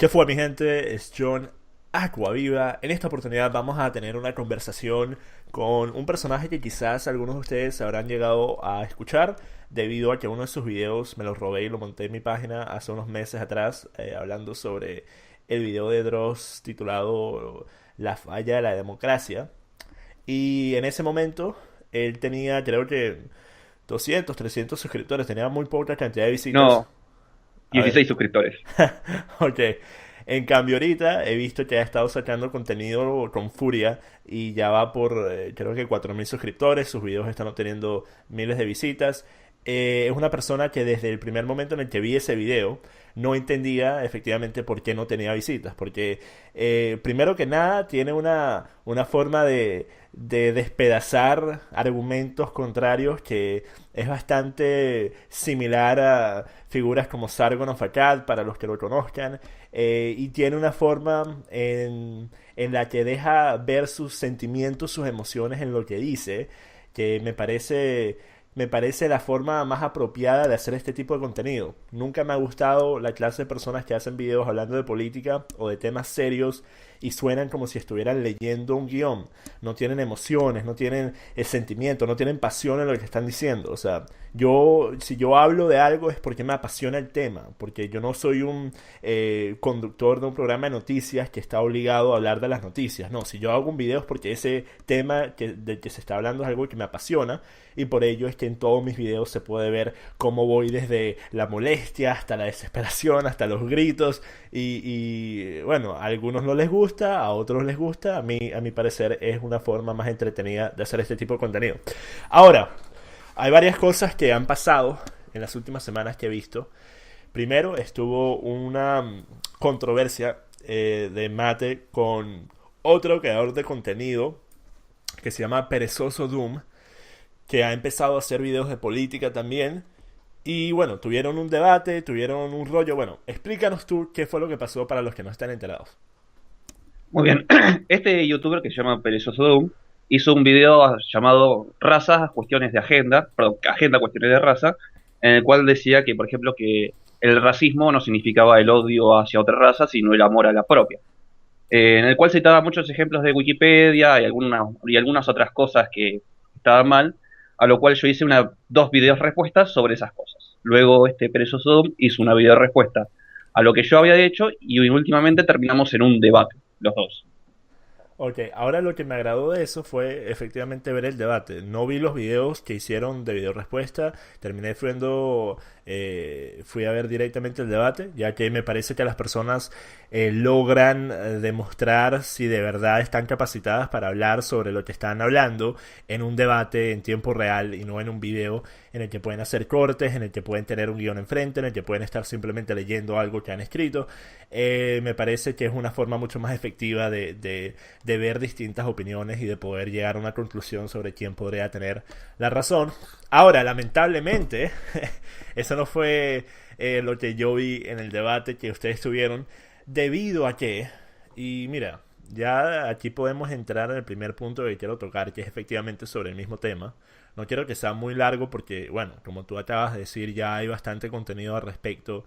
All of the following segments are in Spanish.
¿Qué fue, mi gente? Es John Aquaviva. En esta oportunidad vamos a tener una conversación con un personaje que quizás algunos de ustedes habrán llegado a escuchar debido a que uno de sus videos me lo robé y lo monté en mi página hace unos meses atrás, hablando sobre el video de Dross titulado La falla de la democracia. Y en ese momento él tenía, creo que 200, 300 suscriptores, tenía muy poca cantidad de visitas. No, A ver, 16 suscriptores. ok. En cambio ahorita he visto que ha estado sacando contenido con furia y ya va por creo que 4.000 suscriptores, sus videos están obteniendo miles de visitas. Es una persona que desde el primer momento en el que vi ese video no entendía efectivamente por qué no tenía visitas, porque primero que nada tiene una forma de despedazar argumentos contrarios que es bastante similar a figuras como Sargon of Akkad, para los que lo conozcan, y tiene una forma en la que deja ver sus sentimientos, sus emociones en lo que dice, que me parece la forma más apropiada de hacer este tipo de contenido. Nunca me ha gustado la clase de personas que hacen videos hablando de política o de temas serios y suenan como si estuvieran leyendo un guión. No tienen emociones, no tienen el sentimiento, no tienen pasión en lo que están diciendo. O sea, si yo hablo de algo es porque me apasiona el tema, porque yo no soy un conductor de un programa de noticias que está obligado a hablar de las noticias. No, si yo hago un video es porque ese tema del que se está hablando es algo que me apasiona y por ello es que en todos mis videos se puede ver cómo voy desde la molestia hasta la desesperación, hasta los gritos bueno, a algunos no les gusta, a otros les gusta, a mi parecer es una forma más entretenida de hacer este tipo de contenido. Ahora, hay varias cosas que han pasado en las últimas semanas que he visto. Primero estuvo una controversia de Mate con otro creador de contenido que se llama Perezoso Doom, que ha empezado a hacer videos de política también. Y bueno, tuvieron un debate, tuvieron un rollo. Bueno, explícanos tú qué fue lo que pasó para los que no están enterados. Muy bien. Este youtuber que se llama Perezoso Doom hizo un video llamado Razas, cuestiones de agenda, perdón, agenda, cuestiones de raza, en el cual decía que, por ejemplo, que el racismo no significaba el odio hacia otra raza, sino el amor a la propia. En el cual citaba muchos ejemplos de Wikipedia y algunas otras cosas que estaban mal, a lo cual yo hice dos videos respuestas sobre esas cosas. Luego este Perezoso Doom hizo una video respuesta a lo que yo había hecho y últimamente terminamos en un debate, los dos. Ok, ahora lo que me agradó de eso fue efectivamente ver el debate. No vi los videos que hicieron de video respuesta, terminé fui a ver directamente el debate, ya que me parece que las personas logran demostrar si de verdad están capacitadas para hablar sobre lo que están hablando en un debate en tiempo real y no en un video en el que pueden hacer cortes, en el que pueden tener un guión enfrente, en el que pueden estar simplemente leyendo algo que han escrito. Me parece que es una forma mucho más efectiva de ver distintas opiniones y de poder llegar a una conclusión sobre quién podría tener la razón. Ahora, lamentablemente, eso no fue lo que yo vi en el debate que ustedes tuvieron, debido a que, y mira, ya aquí podemos entrar en el primer punto que quiero tocar, que es efectivamente sobre el mismo tema. No quiero que sea muy largo porque, bueno, como tú acabas de decir, ya hay bastante contenido al respecto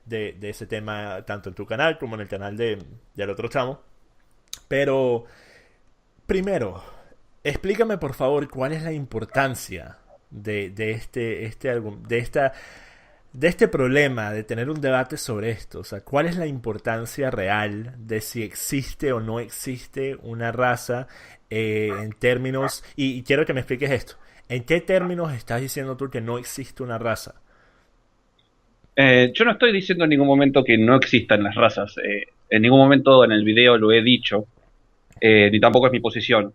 de ese tema, tanto en tu canal como en el canal del otro chamo. Pero, primero, explícame por favor cuál es la importancia de este problema, de tener un debate sobre esto. O sea, cuál es la importancia real de si existe o no existe una raza en términos... Y quiero que me expliques esto. ¿En qué términos estás diciendo tú que no existe una raza? Yo no estoy diciendo en ningún momento que no existan las razas. En ningún momento en el video lo he dicho, ni tampoco es mi posición.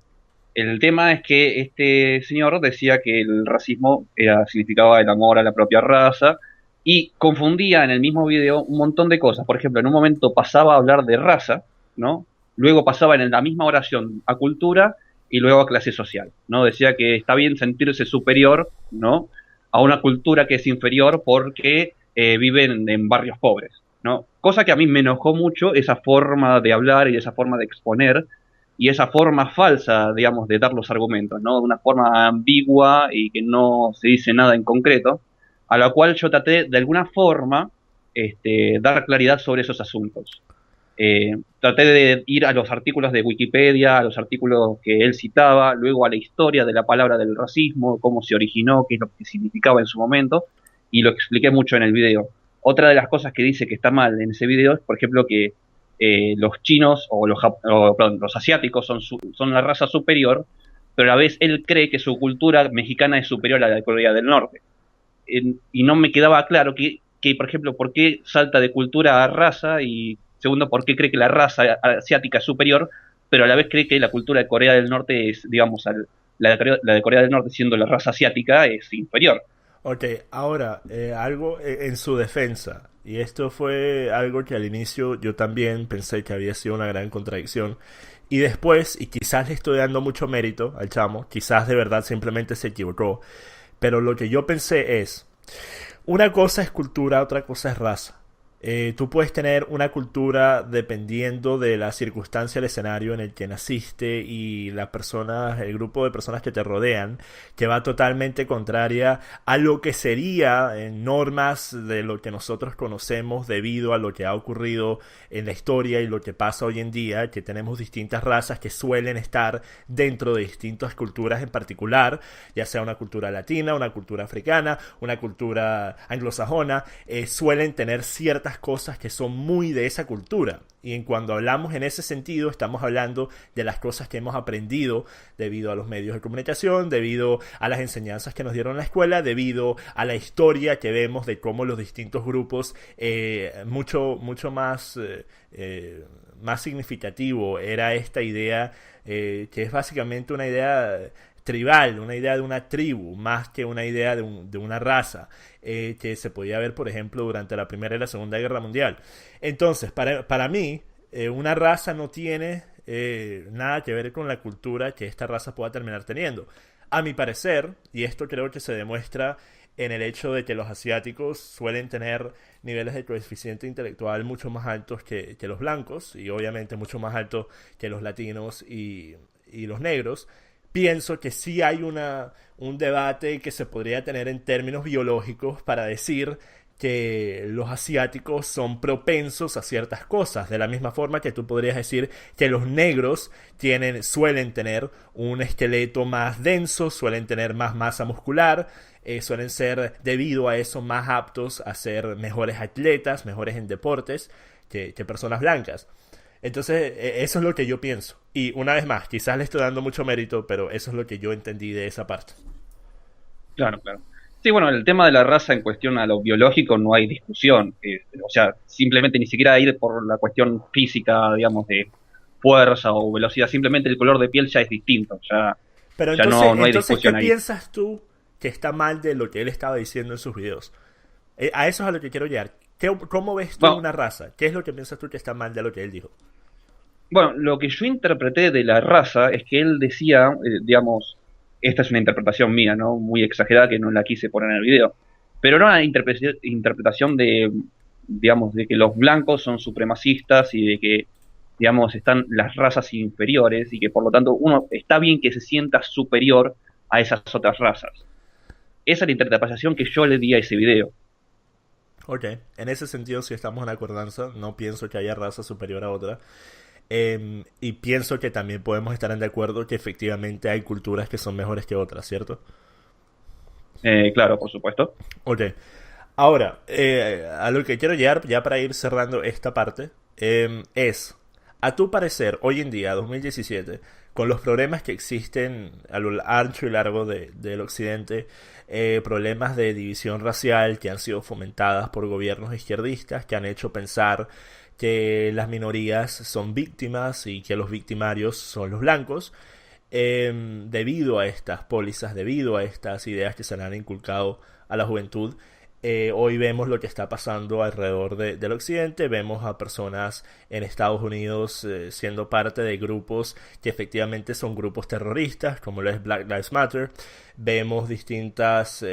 El tema es que este señor decía que el racismo significaba el amor a la propia raza y confundía en el mismo video un montón de cosas. Por ejemplo, en un momento pasaba a hablar de raza, ¿no? Luego pasaba en la misma oración a cultura y luego a clase social, ¿no? Decía que está bien sentirse superior, ¿no? A una cultura que es inferior porque viven en barrios pobres, ¿no? Cosa que a mí me enojó mucho esa forma de hablar y esa forma de exponer y esa forma falsa, digamos, de dar los argumentos, ¿no? De una forma ambigua y que no se dice nada en concreto, a la cual yo traté de alguna forma dar claridad sobre esos asuntos. Traté de ir a los artículos de Wikipedia, a los artículos que él citaba, luego a la historia de la palabra del racismo, cómo se originó, qué es lo que significaba en su momento, y lo expliqué mucho en el video. Otra de las cosas que dice que está mal en ese video es, por ejemplo, que los chinos perdón, los asiáticos son la raza superior, pero a la vez él cree que su cultura mexicana es superior a la de Corea del Norte. Y no me quedaba claro por ejemplo, por qué salta de cultura a raza y segundo, por qué cree que la raza asiática es superior, pero a la vez cree que la cultura de Corea del Norte es, digamos, la de Corea del Norte siendo la raza asiática es inferior. Ok, ahora, algo en su defensa, y esto fue algo que al inicio yo también pensé que había sido una gran contradicción, y después, y quizás le estoy dando mucho mérito al chamo, quizás de verdad simplemente se equivocó, pero lo que yo pensé es, una cosa es cultura, otra cosa es raza. Tú puedes tener una cultura dependiendo de la circunstancia, el escenario en el que naciste y las personas, el grupo de personas que te rodean, que va totalmente contraria a lo que sería normas de lo que nosotros conocemos debido a lo que ha ocurrido en la historia y lo que pasa hoy en día, que tenemos distintas razas que suelen estar dentro de distintas culturas en particular, ya sea una cultura latina, una cultura africana, una cultura anglosajona, suelen tener ciertas cosas que son muy de esa cultura. Y en cuando hablamos en ese sentido, estamos hablando de las cosas que hemos aprendido debido a los medios de comunicación, debido a las enseñanzas que nos dieron en la escuela, debido a la historia que vemos de cómo los distintos grupos, mucho más, más significativo era esta idea, que es básicamente una idea tribal, una idea de una tribu, más que una idea de una raza, que se podía ver, por ejemplo, durante la Primera y la Segunda Guerra Mundial. Entonces, para mí, una raza no tiene nada que ver con la cultura que esta raza pueda terminar teniendo. A mi parecer, y esto creo que se demuestra en el hecho de que los asiáticos suelen tener niveles de coeficiente intelectual mucho más altos que los blancos, y obviamente mucho más altos que los latinos y los negros. Pienso que sí hay un debate que se podría tener en términos biológicos para decir que los asiáticos son propensos a ciertas cosas, de la misma forma que tú podrías decir que los negros suelen tener un esqueleto más denso, suelen tener más masa muscular, suelen ser debido a eso más aptos a ser mejores atletas, mejores en deportes que personas blancas. Entonces, eso es lo que yo pienso. Y una vez más, quizás le estoy dando mucho mérito, pero eso es lo que yo entendí de esa parte. Claro, claro. Sí, bueno, el tema de la raza en cuestión a lo biológico no hay discusión. O sea, simplemente ni siquiera ir por la cuestión física, digamos, de fuerza o velocidad, simplemente el color de piel ya es distinto, Pero ya entonces, no hay ¿qué discusión ahí. piensas tú que está mal de lo que él estaba diciendo en sus videos? A eso es a lo que quiero llegar. ¿Cómo ves tú Bueno, una raza? ¿Qué es lo que piensas tú que está mal de lo que él dijo? bueno, lo que yo interpreté de la raza es que él decía, digamos, esta es una interpretación mía, ¿no? Muy exagerada que no la quise poner en el video, pero era una interpretación de, digamos, de que los blancos son supremacistas y de que, digamos, están las razas inferiores y que por lo tanto uno está bien que se sienta superior a esas otras razas. Esa es la interpretación que yo le di a ese video. Ok, en ese sentido sí estamos en acordanza. No pienso que haya raza superior a otra. Y pienso que también podemos estar en de acuerdo que efectivamente hay culturas que son mejores que otras, ¿cierto? Claro, por supuesto. Ok. Ahora, a lo que quiero llegar, ya para ir cerrando esta parte, es, a tu parecer, hoy en día, 2017, con los problemas que existen a lo ancho y largo del occidente, problemas de división racial que han sido fomentadas por gobiernos izquierdistas que han hecho pensar que las minorías son víctimas y que los victimarios son los blancos, debido a estas pólizas, debido a estas ideas que se le han inculcado a la juventud. Hoy vemos lo que está pasando alrededor del occidente, vemos a personas en Estados Unidos siendo parte de grupos que efectivamente son grupos terroristas, como lo es Black Lives Matter. Vemos distintas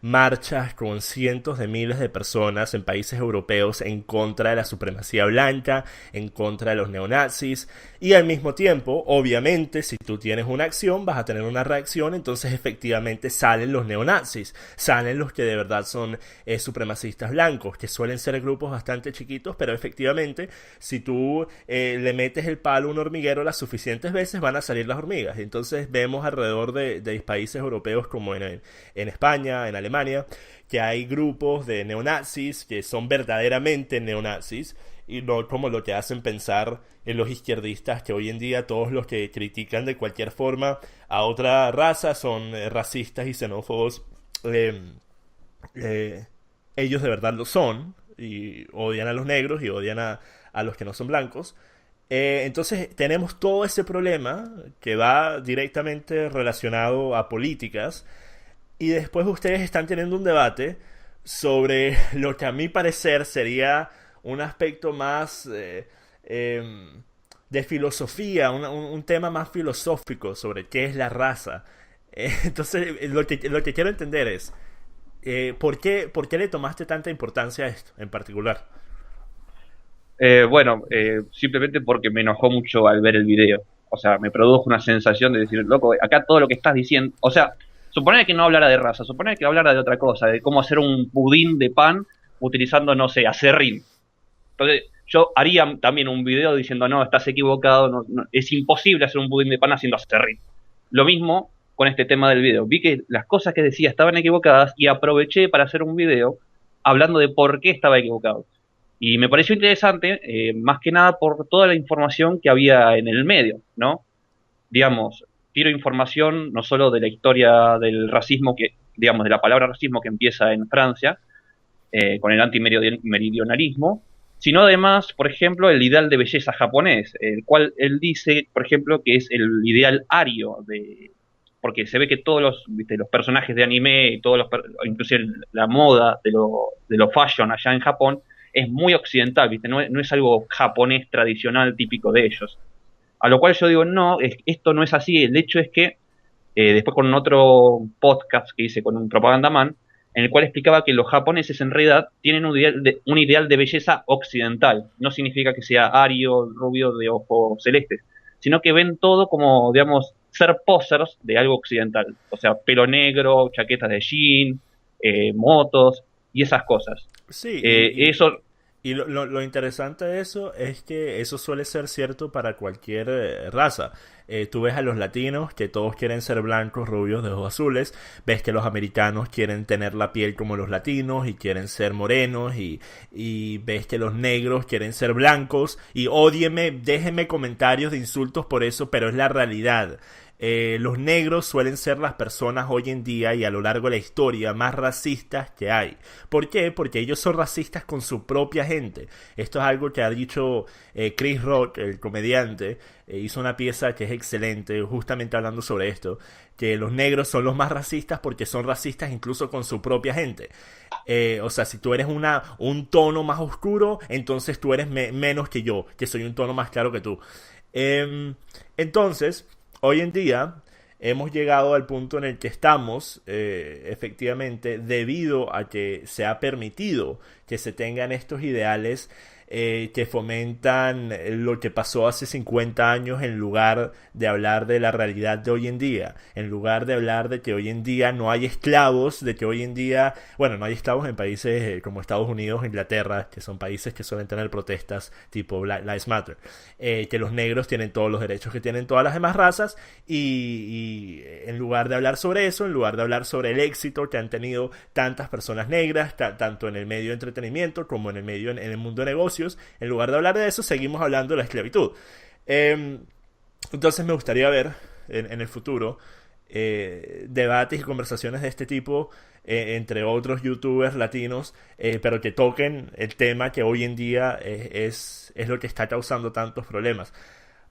marchas con cientos de miles de personas en países europeos en contra de la supremacía blanca, en contra de los neonazis, y al mismo tiempo, obviamente, si tú tienes una acción, vas a tener una reacción. Entonces efectivamente salen los neonazis, salen los que de verdad son supremacistas blancos, que suelen ser grupos bastante chiquitos, pero efectivamente, si tú le metes el palo a un hormiguero las suficientes veces, van a salir las hormigas. Entonces vemos alrededor de países europeos como en España, en Alemania, que hay grupos de neonazis que son verdaderamente neonazis, y no como lo que hacen pensar en los izquierdistas, que hoy en día todos los que critican de cualquier forma a otra raza son racistas y xenófobos. eh, Ellos de verdad lo son, y odian a los negros y odian a los que no son blancos. Entonces tenemos todo ese problema que va directamente relacionado a políticas, y después ustedes están teniendo un debate sobre lo que a mi parecer sería un aspecto más de filosofía, un tema más filosófico sobre qué es la raza. Entonces, lo que quiero entender es, por qué le tomaste tanta importancia a esto en particular? Bueno, simplemente porque me enojó mucho al ver el video. O sea, me produjo una sensación de decir, loco, acá todo lo que estás diciendo, o sea, suponer que no hablara de raza, suponer que hablara de otra cosa, de cómo hacer un budín de pan utilizando, no sé, acerrín. Entonces, yo haría también un video diciendo, no, estás equivocado, es imposible hacer un budín de pan haciendo acerrín. Lo mismo con este tema del video. Vi que las cosas que decía estaban equivocadas y aproveché para hacer un video hablando de por qué estaba equivocado. Y me pareció interesante, más que nada por toda la información que había en el medio, ¿no? Digamos, tiro información no solo de la historia del racismo, digamos, de la palabra racismo que empieza en Francia, con el antimeridionalismo, sino además, por ejemplo, el ideal de belleza japonés, el cual él dice, por ejemplo, que es el ideal ario, porque se ve que todos ¿viste? Los personajes de anime, y inclusive la moda de lo fashion allá en Japón, es muy occidental, ¿viste? No es algo japonés tradicional típico de ellos. A lo cual yo digo, no, esto no es así. El hecho es que, después con otro podcast que hice con un propagandaman, en el cual explicaba que los japoneses en realidad tienen un ideal de belleza occidental. No significa que sea ario, rubio, de ojos celestes, sino que ven todo como, digamos, ser posers de algo occidental. O sea, pelo negro, chaquetas de jean, motos y esas cosas. Sí, Eso. y lo interesante de eso es que eso suele ser cierto para cualquier raza. Tú ves a los latinos que todos quieren ser blancos, rubios, de ojos azules. Ves que los americanos quieren tener la piel como los latinos y quieren ser morenos. Y ves que los negros quieren ser blancos. Y ódieme, déjenme comentarios de insultos por eso, pero es la realidad. Los negros suelen ser las personas hoy en día y a lo largo de la historia más racistas que hay. ¿Por qué? Porque ellos son racistas con su propia gente. Esto es algo que ha dicho Chris Rock, el comediante. Hizo una pieza que es excelente justamente hablando sobre esto, que los negros son los más racistas porque son racistas incluso con su propia gente. O sea, si tú eres un tono más oscuro, entonces tú eres menos que yo, que soy un tono más claro que tú. Entonces, hoy en día hemos llegado al punto en el que estamos, efectivamente, debido a que se ha permitido que se tengan estos ideales que fomentan lo que pasó hace 50 años, en lugar de hablar de la realidad de hoy en día, en lugar de hablar de que hoy en día no hay esclavos, de que hoy en día, bueno, no hay esclavos en países como Estados Unidos, Inglaterra, que son países que suelen tener protestas tipo Black Lives Matter, que los negros tienen todos los derechos que tienen todas las demás razas, y en lugar de hablar sobre eso, en lugar de hablar sobre el éxito que han tenido tantas personas negras, tanto en el medio de entretenimiento como en el mundo de negocios, en lugar de hablar de eso, seguimos hablando de la esclavitud. Entonces me gustaría ver en el futuro debates y conversaciones de este tipo entre otros youtubers latinos, pero que toquen el tema que hoy en día es lo que está causando tantos problemas.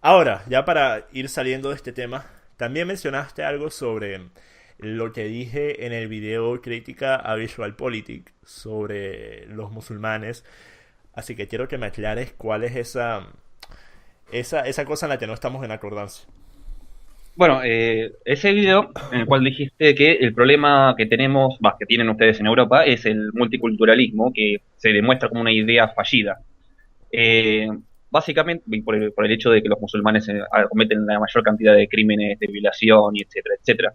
Ahora, ya para ir saliendo de este tema, también mencionaste algo sobre lo que dije en el video crítica a VisualPolitik sobre los musulmanes. Así que quiero que me aclares cuál es esa cosa en la que no estamos en acordancia. Bueno, ese video en el cual dijiste que el problema que tenemos, que tienen ustedes en Europa, es el multiculturalismo, que se demuestra como una idea fallida. Eh, Básicamente, por el hecho de que los musulmanes cometen la mayor cantidad de crímenes de violación y etcétera, etcétera.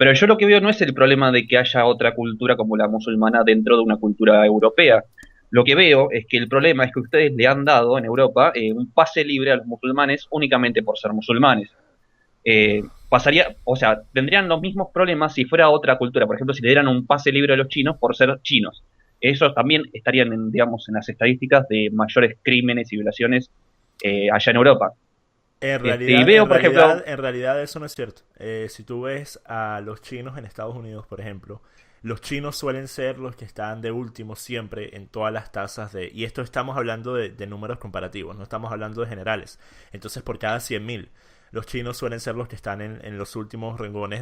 Pero yo lo que veo no es el problema de que haya otra cultura como la musulmana dentro de una cultura europea. Lo que veo es que el problema es que ustedes le han dado en Europa un pase libre a los musulmanes únicamente por ser musulmanes. Pasaría, o sea, tendrían los mismos problemas si fuera otra cultura. Por ejemplo, si le dieran un pase libre a los chinos por ser chinos. Esos también estarían, digamos, en las estadísticas de mayores crímenes y violaciones allá en Europa. Y veo, por ejemplo, En realidad eso no es cierto. Si tú ves a los chinos en Estados Unidos, por ejemplo, los chinos suelen ser los que están de último siempre en todas las tasas de... Y esto estamos hablando de números comparativos, no estamos hablando de generales. Entonces, por cada 100.000, los chinos suelen ser los que están en los últimos rengones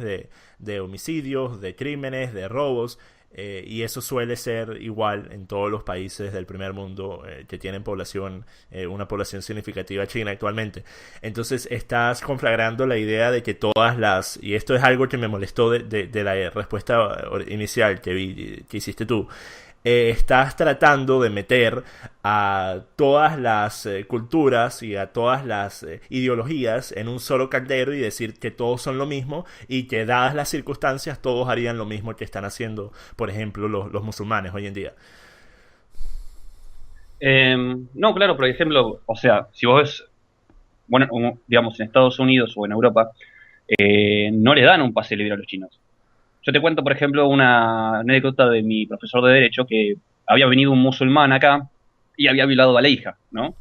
de homicidios, de crímenes, de robos. Y eso suele ser igual en todos los países del primer mundo que tienen población, una población significativa china actualmente. Entonces estás conflagrando la idea de que todas las, y esto es algo que me molestó de la respuesta inicial que vi que hiciste tú, estás tratando de meter a todas las culturas y a todas las ideologías en un solo caldero y decir que todos son lo mismo y que dadas las circunstancias todos harían lo mismo que están haciendo, por ejemplo, los musulmanes hoy en día. no, claro, por ejemplo, o sea, si vos ves, bueno, digamos, en Estados Unidos o en Europa, no le dan un pase libre a los chinos. Yo te cuento, por ejemplo, una anécdota de mi profesor de Derecho que había venido un musulmán acá y había violado a la hija, ¿no?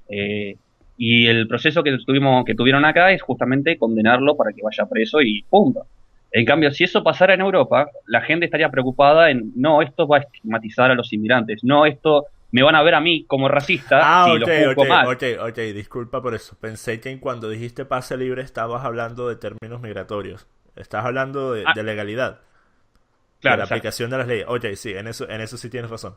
Eh, y el proceso que tuvieron acá es justamente condenarlo para que vaya preso y punto. En cambio, si eso pasara en Europa, la gente estaría preocupada en, no, esto va a estigmatizar a los inmigrantes, no, esto me van a ver a mí como racista Ah, si ok, los juzgo mal. ok, disculpa por eso. Pensé que cuando dijiste pase libre estabas hablando de términos migratorios. Estás hablando Ah, de legalidad. De claro, la exacto. aplicación de las leyes. Ok, sí, en eso sí tienes razón.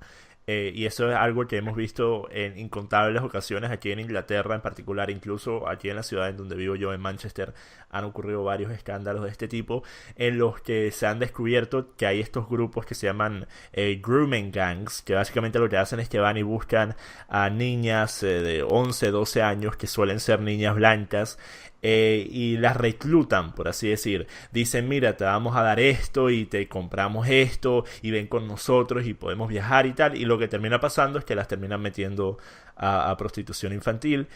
Y eso es algo que hemos visto en incontables ocasiones aquí en Inglaterra en particular, incluso aquí en la ciudad en donde vivo yo, en Manchester, han ocurrido varios escándalos de este tipo en los que se han descubierto que hay estos grupos que se llaman grooming gangs, que básicamente lo que hacen es que van y buscan a niñas de 11 12 años, que suelen ser niñas blancas, y las reclutan, por así decir. Dicen, mira, te vamos a dar esto y te compramos esto y ven con nosotros y podemos viajar y tal. Y lo que termina pasando es que las terminan metiendo a prostitución infantil.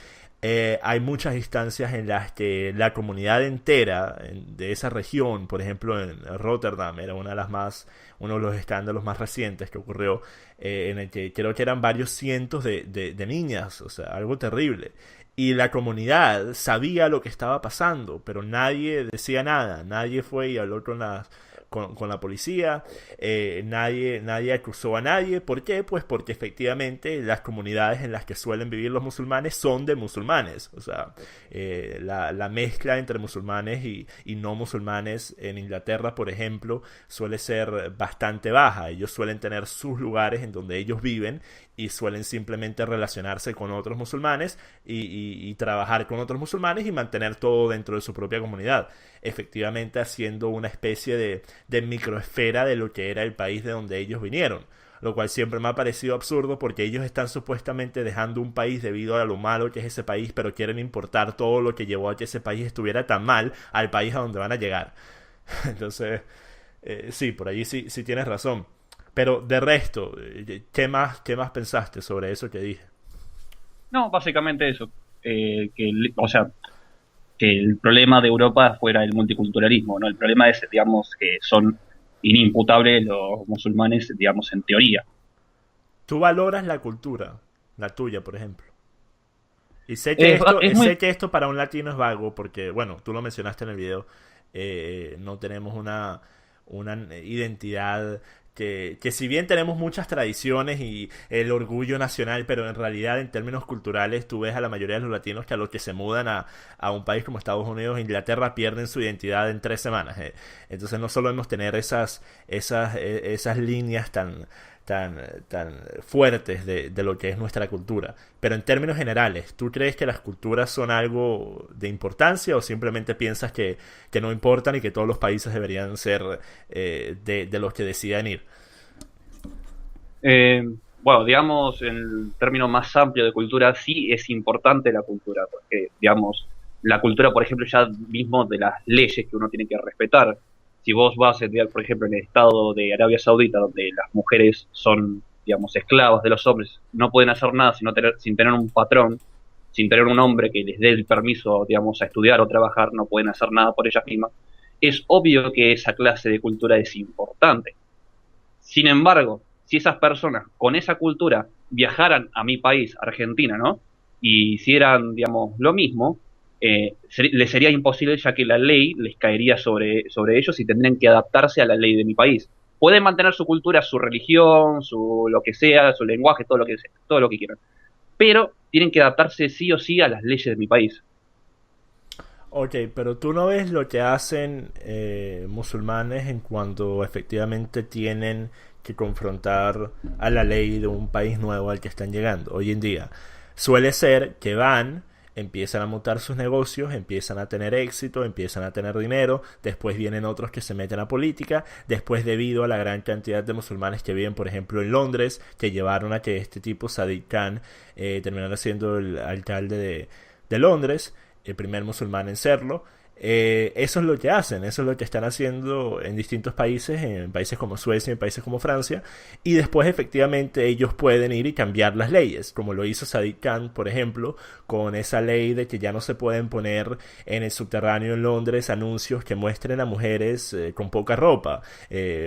Hay muchas instancias en las que la comunidad entera de esa región, por ejemplo en Rotterdam, era una de las más, uno de los escándalos más recientes que ocurrió, en el que creo que eran varios cientos de niñas, o sea, algo terrible. Y la comunidad sabía lo que estaba pasando, pero nadie decía nada, nadie fue y habló con la policía, nadie acusó a nadie. ¿Por qué? Pues porque efectivamente las comunidades en las que suelen vivir los musulmanes son de musulmanes. O sea, la mezcla entre musulmanes y no musulmanes en Inglaterra, por ejemplo, suele ser bastante baja. Ellos suelen tener sus lugares en donde ellos viven y suelen simplemente relacionarse con otros musulmanes y trabajar con otros musulmanes y mantener todo dentro de su propia comunidad, efectivamente haciendo una especie de microesfera de lo que era el país de donde ellos vinieron, lo cual siempre me ha parecido absurdo porque ellos están supuestamente dejando un país debido a lo malo que es ese país, pero quieren importar todo lo que llevó a que ese país estuviera tan mal al país a donde van a llegar. Entonces, sí, por allí sí tienes razón. Pero de resto, qué más pensaste sobre eso que dije? No, básicamente eso. O sea, que el problema de Europa fuera el multiculturalismo, ¿no? El problema es, digamos, que son inimputables los musulmanes, digamos, en teoría. Tú valoras la cultura, la tuya, por ejemplo. Y Es muy... sé que esto para un latino es vago, porque, bueno, tú lo mencionaste en el video, no tenemos una identidad que si bien tenemos muchas tradiciones y el orgullo nacional, pero en realidad en términos culturales tú ves a la mayoría de los latinos que a los que se mudan a un país como Estados Unidos e Inglaterra pierden su identidad en 3 semanas. Entonces no solemos tener esas líneas tan fuertes de lo que es nuestra cultura. Pero en términos generales, ¿tú crees que las culturas son algo de importancia o simplemente piensas que no importan y que todos los países deberían ser de los que decidan ir? eh, bueno, digamos, en el término más amplio de cultura, sí es importante la cultura, porque, digamos, la cultura, por ejemplo, ya mismo de las leyes que uno tiene que respetar. si vos vas, por ejemplo, en el estado de Arabia Saudita, donde las mujeres son, digamos, esclavas de los hombres, no pueden hacer nada sin tener un patrón, sin tener un hombre que les dé el permiso, digamos, a estudiar o trabajar, no pueden hacer nada por ellas mismas. Es obvio que esa clase de cultura es importante. Sin embargo, si esas personas con esa cultura viajaran a mi país, Argentina, ¿no? Y hicieran, digamos, lo mismo, les sería imposible ya que la ley les caería sobre ellos y tendrían que adaptarse a la ley de mi país. Pueden mantener su cultura, su religión, su lo que sea, su lenguaje, todo lo que quieran, pero tienen que adaptarse sí o sí a las leyes de mi país. Ok, pero tú no ves lo que hacen musulmanes en cuanto efectivamente tienen que confrontar a la ley de un país nuevo al que están llegando. Hoy en día suele ser que van, empiezan a montar sus negocios, empiezan a tener éxito, empiezan a tener dinero, después vienen otros que se meten a política, después debido a la gran cantidad de musulmanes que viven, por ejemplo, en Londres, que llevaron a que este tipo, Sadiq Khan, terminara siendo el alcalde de Londres, el primer musulmán en serlo. Eso es lo que hacen, eso es lo que están haciendo en distintos países, en países como Suecia, en países como Francia, y después efectivamente ellos pueden ir y cambiar las leyes, como lo hizo Sadiq Khan, por ejemplo, con esa ley de que ya no se pueden poner en el subterráneo en Londres anuncios que muestren a mujeres con poca ropa,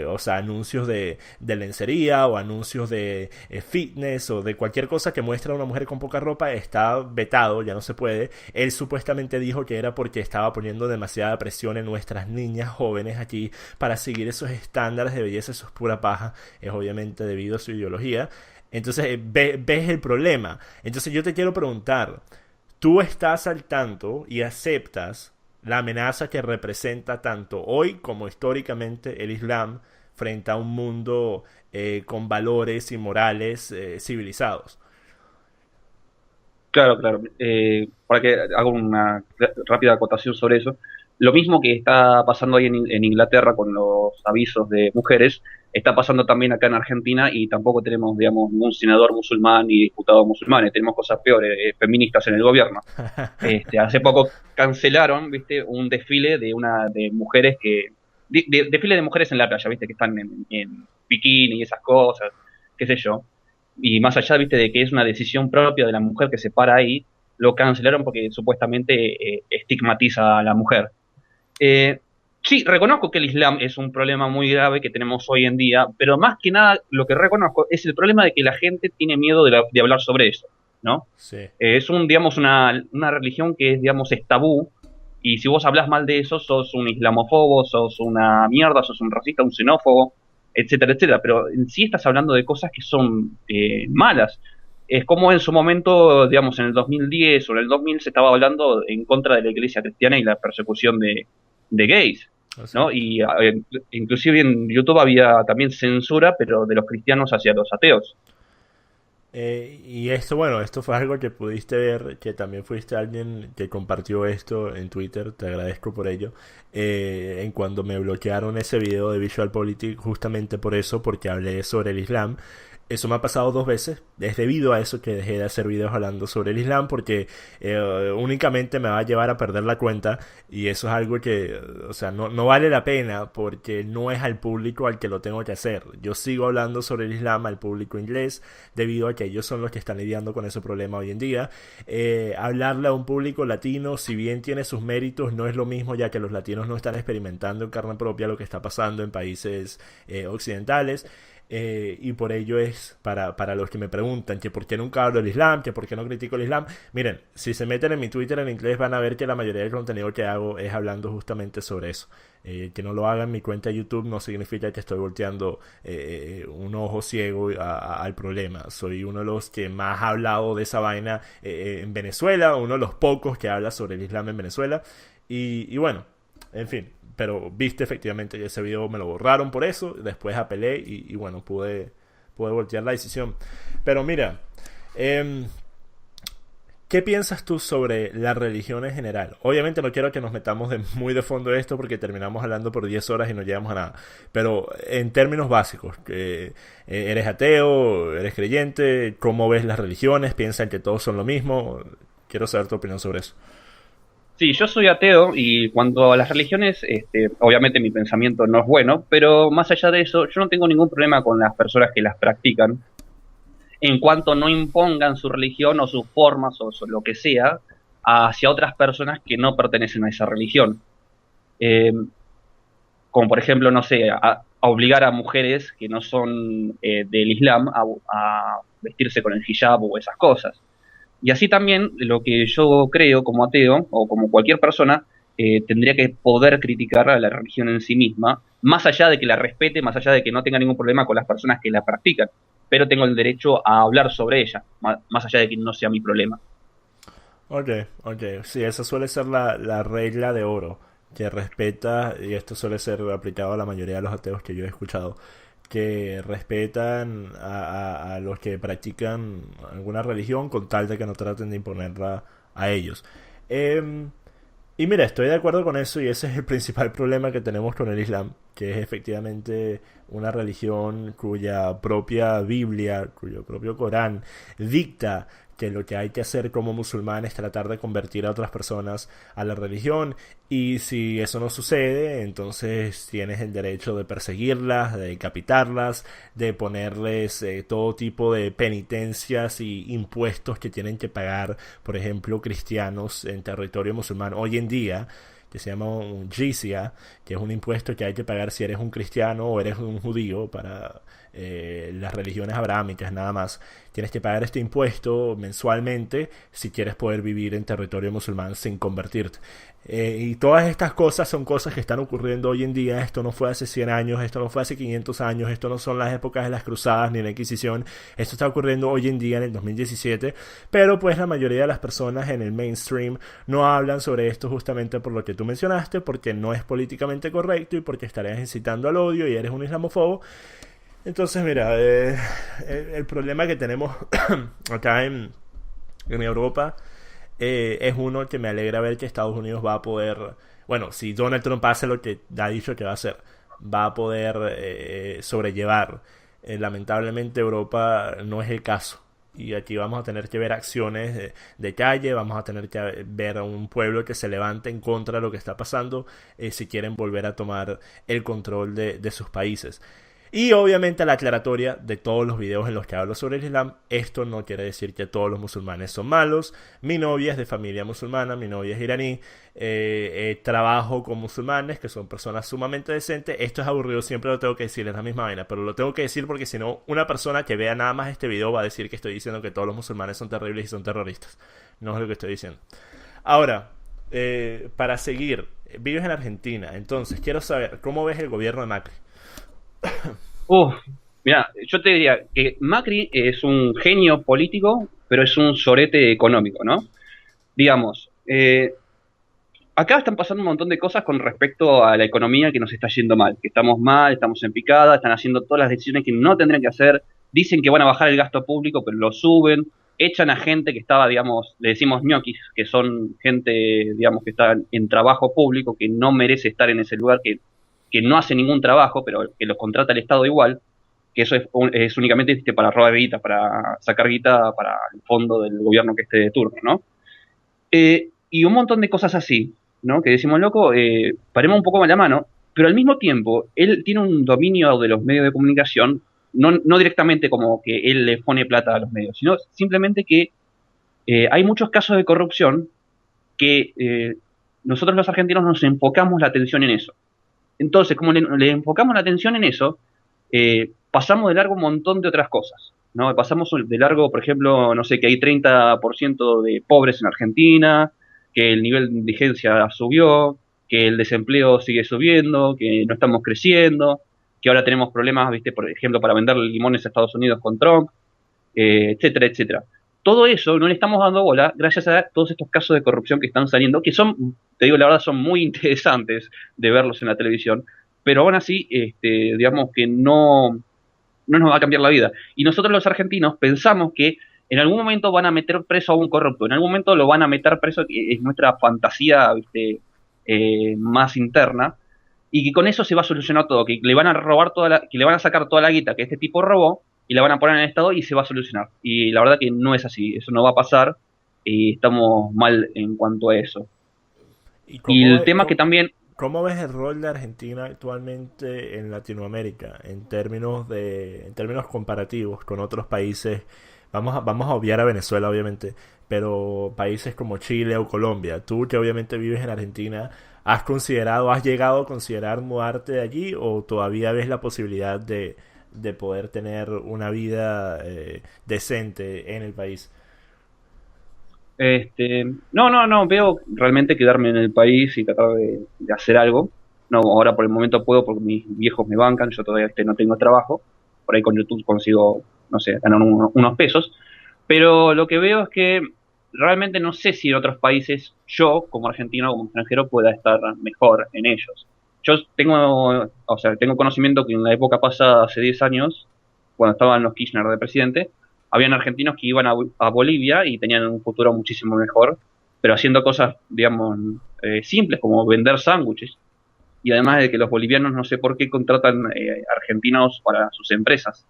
o sea, anuncios de lencería o anuncios de fitness o de cualquier cosa que muestre a una mujer con poca ropa está vetado, ya no se puede. Él supuestamente dijo que era porque estaba poniendo demasiada presión en nuestras niñas jóvenes aquí para seguir esos estándares de belleza. Eso es pura paja, es obviamente debido a su ideología. Entonces ves el problema. Entonces yo te quiero preguntar, ¿tú estás al tanto y aceptas la amenaza que representa tanto hoy como históricamente el Islam frente a un mundo con valores y morales civilizados? Claro, claro. Para que haga una rápida acotación sobre eso, lo mismo que está pasando ahí en Inglaterra con los avisos de mujeres, está pasando también acá en Argentina y tampoco tenemos, digamos, ningún senador musulmán ni diputados musulmanes, tenemos cosas peores, feministas en el gobierno. Hace poco cancelaron, viste, un desfile de mujeres desfile de mujeres en la playa, viste, que están en bikini y esas cosas, qué sé yo. Y más allá, viste, de que es una decisión propia de la mujer que se para ahí, lo cancelaron porque supuestamente estigmatiza a la mujer. Eh, sí, reconozco que el Islam es un problema muy grave que tenemos hoy en día, pero más que nada lo que reconozco es el problema de que la gente tiene miedo de hablar sobre eso, ¿no? Sí. Es digamos, una religión que es, digamos, es tabú, y si vos hablas mal de eso, sos un islamofobo, sos una mierda, sos un racista, un xenófobo, etcétera, etcétera. Pero en sí estás hablando de cosas que son malas. Es como en su momento, digamos, en el 2010 o en el 2000 se estaba hablando en contra de la iglesia cristiana y la persecución de gays, Así. ¿no? Y inclusive en YouTube había también censura, pero de los cristianos hacia los ateos. Y esto, bueno, esto fue algo que pudiste ver, que también fuiste alguien que compartió esto en Twitter, te agradezco por ello, en cuando me bloquearon ese video de VisualPolitik, justamente por eso, porque hablé sobre el Islam. Eso me ha pasado dos veces. Es debido a eso que dejé de hacer videos hablando sobre el Islam, porque únicamente me va a llevar a perder la cuenta, y eso es algo que, o sea, no vale la pena porque no es al público al que lo tengo que hacer. Yo sigo hablando sobre el Islam al público inglés debido a que ellos son los que están lidiando con ese problema hoy en día. Hablarle a un público latino, si bien tiene sus méritos, no es lo mismo, ya que los latinos no están experimentando en carne propia lo que está pasando en países occidentales. Y por ello es para los que me preguntan que por qué nunca hablo del Islam, que por qué no critico el Islam. Miren, si se meten en mi Twitter en inglés van a ver que la mayoría del contenido que hago es hablando justamente sobre eso. Que no lo haga en mi cuenta de YouTube no significa que estoy volteando un ojo ciego al problema. Soy uno de los que más ha hablado de esa vaina en Venezuela, uno de los pocos que habla sobre el Islam en Venezuela. Y bueno, en fin, pero viste efectivamente que ese video me lo borraron por eso. Después apelé y bueno, pude voltear la decisión. Pero mira, eh, ¿qué piensas tú sobre la religión en general? Obviamente no quiero que nos metamos muy de fondo esto porque terminamos hablando por 10 horas y no llegamos a nada. Pero en términos básicos, ¿eres ateo? ¿Eres creyente? ¿Cómo ves las religiones? ¿Piensan que todos son lo mismo? Quiero saber tu opinión sobre eso. Sí, yo soy ateo y cuanto a las religiones, obviamente mi pensamiento no es bueno, pero más allá de eso, yo no tengo ningún problema con las personas que las practican, en cuanto no impongan su religión o sus formas o lo que sea hacia otras personas que no pertenecen a esa religión. Eh, Como por ejemplo, no sé, a obligar a mujeres que no son del Islam a vestirse con el hijab o esas cosas. Y así también lo que yo creo como ateo o como cualquier persona tendría que poder criticar a la religión en sí misma, más allá de que la respete, más allá de que no tenga ningún problema con las personas que la practican, pero tengo el derecho a hablar sobre ella, más allá de que no sea mi problema. Ok, ok. Sí, esa suele ser la regla de oro, que respeta, y esto suele ser aplicado a la mayoría de los ateos que yo he escuchado, que respetan a los que practican alguna religión con tal de que no traten de imponerla a ellos. Em, y mira, estoy de acuerdo con eso y ese es el principal problema que tenemos con el Islam, que es efectivamente una religión cuya propia Biblia, cuyo propio Corán dicta que lo que hay que hacer como musulmán es tratar de convertir a otras personas a la religión y si eso no sucede, entonces tienes el derecho de perseguirlas, de decapitarlas, de ponerles todo tipo de penitencias y impuestos que tienen que pagar, por ejemplo, cristianos en territorio musulmán. Hoy en día que se llama un jizya, que es un impuesto que hay que pagar si eres un cristiano o eres un judío para las religiones abrámicas nada más. Tienes que pagar este impuesto mensualmente si quieres poder vivir en territorio musulmán sin convertirte. Y todas estas cosas son cosas que están ocurriendo hoy en día. Esto no fue hace 100 años, esto no fue hace 500 años, esto no son las épocas de las cruzadas ni la Inquisición. Esto está ocurriendo hoy en día en el 2017. Pero pues la mayoría de las personas en el mainstream no hablan sobre esto justamente por lo que tú mencionaste, porque no es políticamente correcto y porque estarías incitando al odio y eres un islamofobo. Entonces, mira, el problema que tenemos acá en Europa es uno que me alegra ver que Estados Unidos va a poder, bueno, si Donald Trump hace lo que ha dicho que va a hacer, va a poder sobrellevar. Lamentablemente Europa no es el caso. Y aquí vamos a tener que ver acciones de calle, vamos a tener que ver a un pueblo que se levante en contra de lo que está pasando si quieren volver a tomar el control de sus países. Y obviamente la aclaratoria de todos los videos en los que hablo sobre el Islam, esto no quiere decir que todos los musulmanes son malos. Mi novia es de familia musulmana, mi novia es iraní, trabajo con musulmanes que son personas sumamente decentes. Esto es aburrido, siempre lo tengo que decir, es la misma vaina, pero lo tengo que decir porque si no, una persona que vea nada más este video va a decir que estoy diciendo que todos los musulmanes son terribles y son terroristas. No es lo que estoy diciendo. Ahora, para seguir, vives en Argentina, entonces quiero saber, ¿cómo ves el gobierno de Macri? Uf, mira, yo te diría que Macri es un genio político, pero es un sorete económico, ¿no? Digamos, acá están pasando un montón de cosas con respecto a la economía que nos está yendo mal, que estamos mal, estamos en picada, están haciendo todas las decisiones que no tendrían que hacer, dicen que van a bajar el gasto público, pero lo suben, echan a gente que estaba, digamos, le decimos ñoquis, que son gente, digamos, que está en trabajo público, que no merece estar en ese lugar, que no hace ningún trabajo, pero que los contrata el Estado igual, que eso es únicamente para robar guita, para sacar guita para el fondo del gobierno que esté de turno, ¿no? Y un montón de cosas así, ¿no? Que decimos, loco, paremos un poco más la mano, pero al mismo tiempo, él tiene un dominio de los medios de comunicación, no directamente como que él le pone plata a los medios, sino simplemente que hay muchos casos de corrupción que nosotros los argentinos nos enfocamos la atención en eso. Entonces, como le enfocamos la atención en eso, pasamos de largo un montón de otras cosas, ¿no? Pasamos de largo, por ejemplo, no sé, que hay 30% de pobres en Argentina, que el nivel de indigencia subió, que el desempleo sigue subiendo, que no estamos creciendo, que ahora tenemos problemas, ¿viste? Por ejemplo, para vender limones a Estados Unidos con Trump, etcétera, etcétera. Todo eso no le estamos dando bola gracias a todos estos casos de corrupción que están saliendo, que son, te digo la verdad, son muy interesantes de verlos en la televisión, pero aún así, digamos que no nos va a cambiar la vida. Y nosotros los argentinos pensamos que en algún momento van a meter preso a un corrupto, en algún momento lo van a meter preso, que es nuestra fantasía, ¿viste? Más interna, y que con eso se va a solucionar todo, que le van a robar que le van a sacar toda la guita que este tipo robó y la van a poner en el Estado y se va a solucionar. Y la verdad que no es así, eso no va a pasar y estamos mal en cuanto a eso. ¿Y Y el tema que también, cómo ves el rol de Argentina actualmente en Latinoamérica en términos comparativos con otros países? Vamos a obviar a Venezuela, obviamente, pero países como Chile o Colombia. Tú que obviamente vives en Argentina, has llegado a considerar mudarte de allí o todavía ves la posibilidad de poder tener una vida decente en el país? no, veo realmente quedarme en el país y tratar de hacer algo. No, ahora por el momento puedo porque mis viejos me bancan, yo todavía no tengo trabajo. Por ahí con YouTube consigo, no sé, ganar unos pesos. Pero lo que veo es que realmente no sé si en otros países yo, como argentino, como extranjero, pueda estar mejor en ellos. Yo tengo, o sea, tengo conocimiento que en la época pasada, hace 10 años, cuando estaban los Kirchner de presidente, habían argentinos que iban a Bolivia y tenían un futuro muchísimo mejor, pero haciendo cosas, digamos, simples como vender sándwiches. Y además de que los bolivianos no sé por qué contratan argentinos para sus empresas.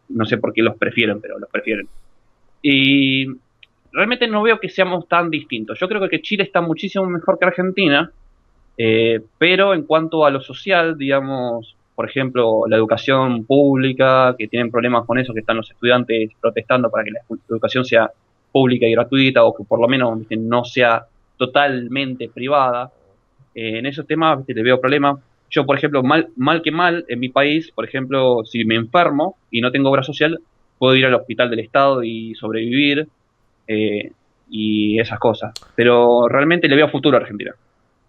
No sé por qué los prefieren, pero los prefieren. Y realmente no veo que seamos tan distintos. Yo creo que Chile está muchísimo mejor que Argentina, pero en cuanto a lo social, digamos, por ejemplo, la educación pública, que tienen problemas con eso, que están los estudiantes protestando para que la educación sea pública y gratuita, o que por lo menos, ¿viste?, no sea totalmente privada. En esos temas, ¿viste?, le veo problemas. Yo, por ejemplo, mal que mal, en mi país, por ejemplo, si me enfermo y no tengo obra social, puedo ir al hospital del Estado y sobrevivir, eh, y esas cosas. Pero realmente le veo futuro a Argentina.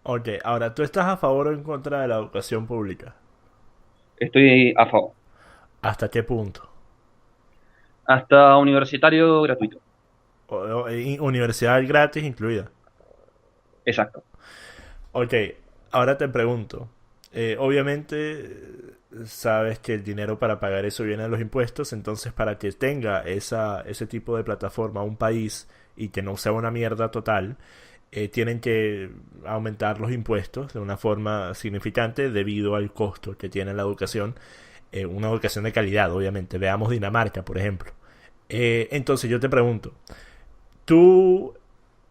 Ok, ahora, ¿tú estás a favor o en contra de la educación pública? Estoy a favor. ¿Hasta qué punto? Hasta universitario gratuito. Universidad gratis incluida. Exacto. Ok, ahora te pregunto. Obviamente sabes que el dinero para pagar eso viene de los impuestos, entonces para que tenga ese tipo de plataforma un país y que no sea una mierda total, tienen que aumentar los impuestos de una forma significante debido al costo que tiene la educación, una educación de calidad, obviamente. Veamos Dinamarca, por ejemplo. Entonces yo te pregunto, ¿tú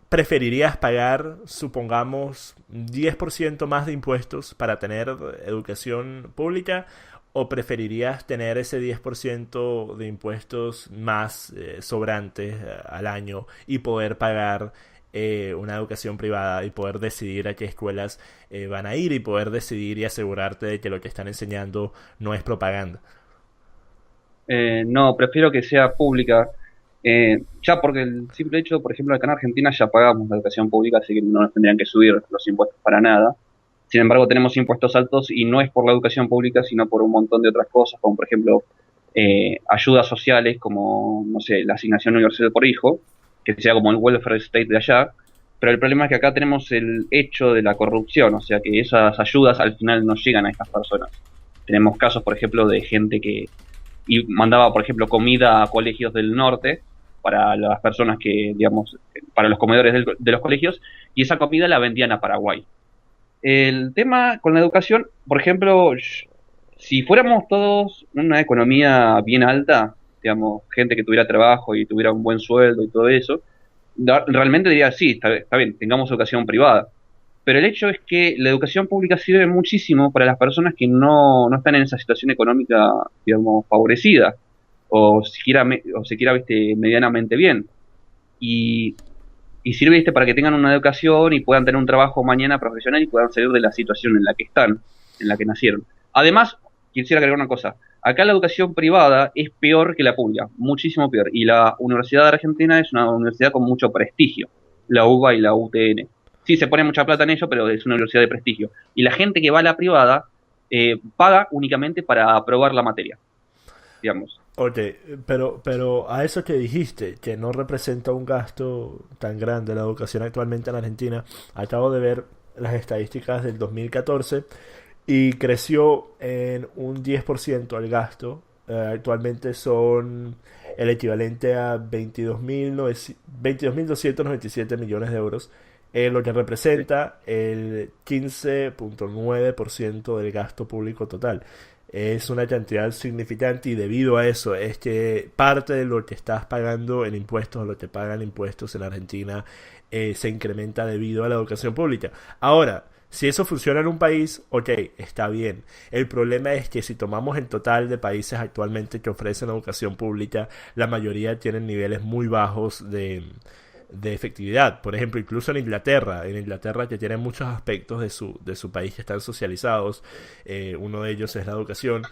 preferirías pagar, supongamos, 10% más de impuestos para tener educación pública o preferirías tener ese 10% de impuestos más sobrantes al año y poder pagar una educación privada y poder decidir a qué escuelas van a ir y poder decidir y asegurarte de que lo que están enseñando no es propaganda? No, prefiero que sea pública. Ya porque el simple hecho, por ejemplo, acá en Argentina ya pagamos la educación pública, así que no nos tendrían que subir los impuestos para nada. Sin embargo, tenemos impuestos altos y no es por la educación pública, sino por un montón de otras cosas, como por ejemplo ayudas sociales, como, no sé, la asignación universal por hijo, que sea como el welfare state de allá. Pero el problema es que acá tenemos el hecho de la corrupción, o sea que esas ayudas al final no llegan a estas personas. Tenemos casos, por ejemplo, de gente que mandaba, por ejemplo, comida a colegios del norte para las personas que, digamos, para los comedores de los colegios, y esa comida la vendían a Paraguay. El tema con la educación, por ejemplo, si fuéramos todos una economía bien alta, digamos, gente que tuviera trabajo y tuviera un buen sueldo y todo eso, realmente diría, sí, está bien, tengamos educación privada. Pero el hecho es que la educación pública sirve muchísimo para las personas que no están en esa situación económica, digamos, favorecida, o siquiera, viste, medianamente bien. Y, y sirve, viste, para que tengan una educación y puedan tener un trabajo mañana profesional y puedan salir de la situación en la que están, en la que nacieron. Además, quisiera agregar una cosa. Acá la educación privada es peor que la pública, muchísimo peor. Y la Universidad de Argentina es una universidad con mucho prestigio, la UBA y la UTN. Sí, se pone mucha plata en ello, pero es una universidad de prestigio. Y la gente que va a la privada paga únicamente para aprobar la materia, digamos. Ok, pero a eso que dijiste, que no representa un gasto tan grande la educación actualmente en Argentina, acabo de ver las estadísticas del 2014 y creció en un 10% el gasto. Actualmente son el equivalente a 22.297 millones de euros, lo que representa el 15,9% del gasto público total. Es una cantidad significante y debido a eso es que parte de lo que estás pagando en impuestos o lo que pagan impuestos en Argentina se incrementa debido a la educación pública. Ahora, si eso funciona en un país, ok, está bien. El problema es que si tomamos en total de países actualmente que ofrecen educación pública, la mayoría tienen niveles muy bajos de efectividad. Por ejemplo, incluso en Inglaterra que tiene muchos aspectos de su país que están socializados, uno de ellos es la educación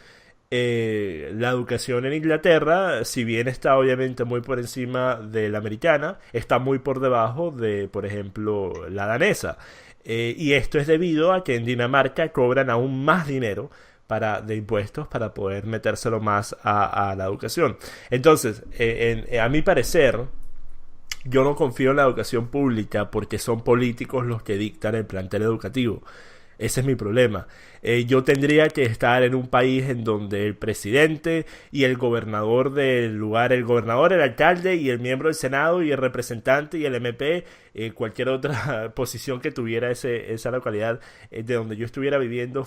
en Inglaterra, si bien está obviamente muy por encima de la americana, está muy por debajo de, por ejemplo, la danesa. Y esto es debido a que en Dinamarca cobran aún más dinero de impuestos para poder metérselo más a la educación. Entonces, a mi parecer, yo no confío en la educación pública porque son políticos los que dictan el plantel educativo. Ese es mi problema. Yo tendría que estar en un país en donde el presidente y el gobernador del lugar, el gobernador, el alcalde y el miembro del Senado y el representante y el MP, cualquier otra posición que tuviera esa localidad de donde yo estuviera viviendo,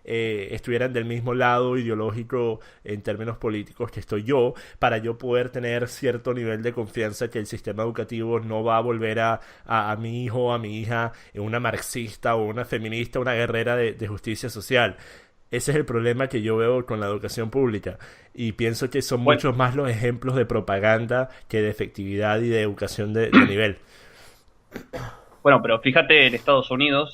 estuvieran del mismo lado ideológico en términos políticos que estoy yo, para yo poder tener cierto nivel de confianza que el sistema educativo no va a volver a mi hijo o a mi hija una marxista o una feminista, una guerrera de justicia social. Ese es el problema que yo veo con la educación pública y pienso que son Bueno, muchos más los ejemplos de propaganda que de efectividad y de educación de nivel. bueno, pero fíjate en Estados Unidos,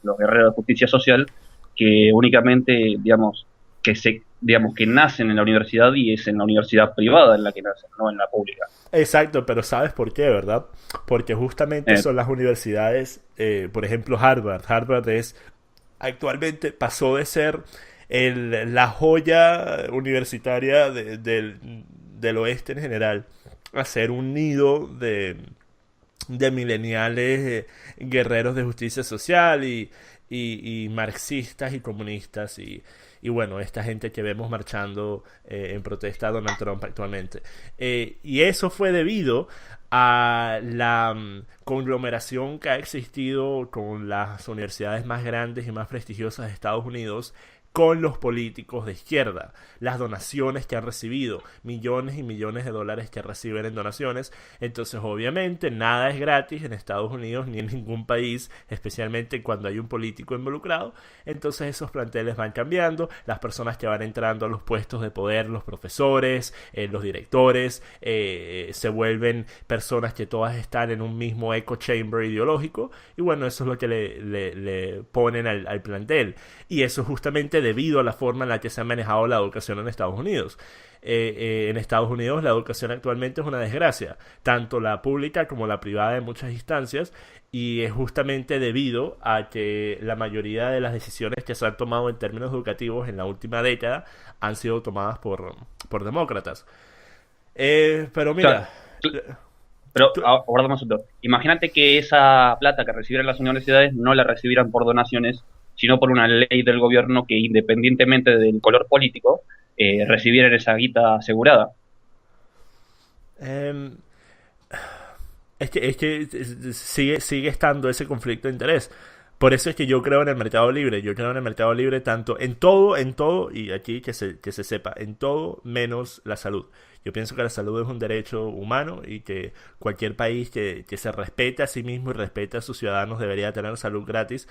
los guerreros de justicia social, que únicamente, digamos, que nacen en la universidad y es en la universidad privada en la que nacen, no en la pública. Exacto, pero ¿sabes por qué, verdad? Porque justamente Eh, son las universidades, por ejemplo Harvard. Harvard actualmente pasó de ser la joya universitaria del oeste en general a ser un nido de mileniales guerreros de justicia social y marxistas y comunistas y bueno, esta gente que vemos marchando en protesta a Donald Trump actualmente. Y eso fue debido a la conglomeración que ha existido con las universidades más grandes y más prestigiosas de Estados Unidos con los políticos de izquierda, las donaciones que han recibido, millones y millones de dólares que reciben en donaciones. Entonces obviamente nada es gratis en Estados Unidos ni en ningún país, especialmente cuando hay un político involucrado. Entonces esos planteles van cambiando, las personas que van entrando a los puestos de poder, los profesores, los directores, se vuelven personas que todas están en un mismo echo chamber ideológico y bueno, eso es lo que le ponen al plantel. Y eso es justamente debido a la forma en la que se ha manejado la educación en Estados Unidos. En Estados Unidos la educación actualmente es una desgracia, tanto la pública como la privada en muchas instancias, y es justamente debido a que la mayoría de las decisiones que se han tomado en términos educativos en la última década han sido tomadas por demócratas. Pero claro, mira, pero tú- ahora más otro. Imagínate que esa plata que recibieran las universidades no la recibieran por donaciones, sino por una ley del gobierno que independientemente del color político, recibieran esa guita asegurada. em, es que sigue estando ese conflicto de interés. Por eso es que yo creo en el mercado libre. Yo creo en el mercado libre tanto en todo, y aquí que se sepa, en todo menos la salud. Yo pienso que la salud es un derecho humano y que cualquier país que se respete a sí mismo y respete a sus ciudadanos debería tener salud gratis.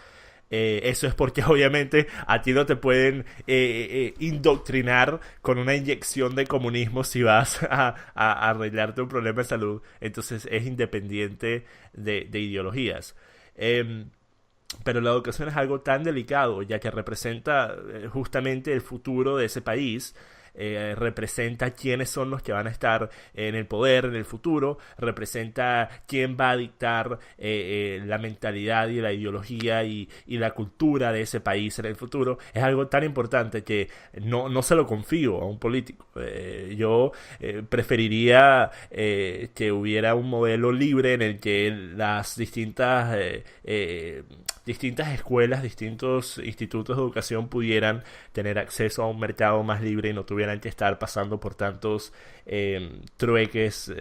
Eso es porque obviamente a ti no te pueden indoctrinar con una inyección de comunismo si vas a arreglarte un problema de salud. Entonces es independiente de ideologías. Eh, pero la educación es algo tan delicado, ya que representa justamente el futuro de ese país, representa quiénes son los que van a estar en el poder en el futuro, representa quién va a dictar la mentalidad y la ideología y la cultura de ese país en el futuro. Es algo tan importante que no se lo confío a un político. Yo preferiría que hubiera un modelo libre en el que las distintas escuelas, distintos institutos de educación pudieran tener acceso a un mercado más libre y no tuvieran que estar pasando por tantos trueques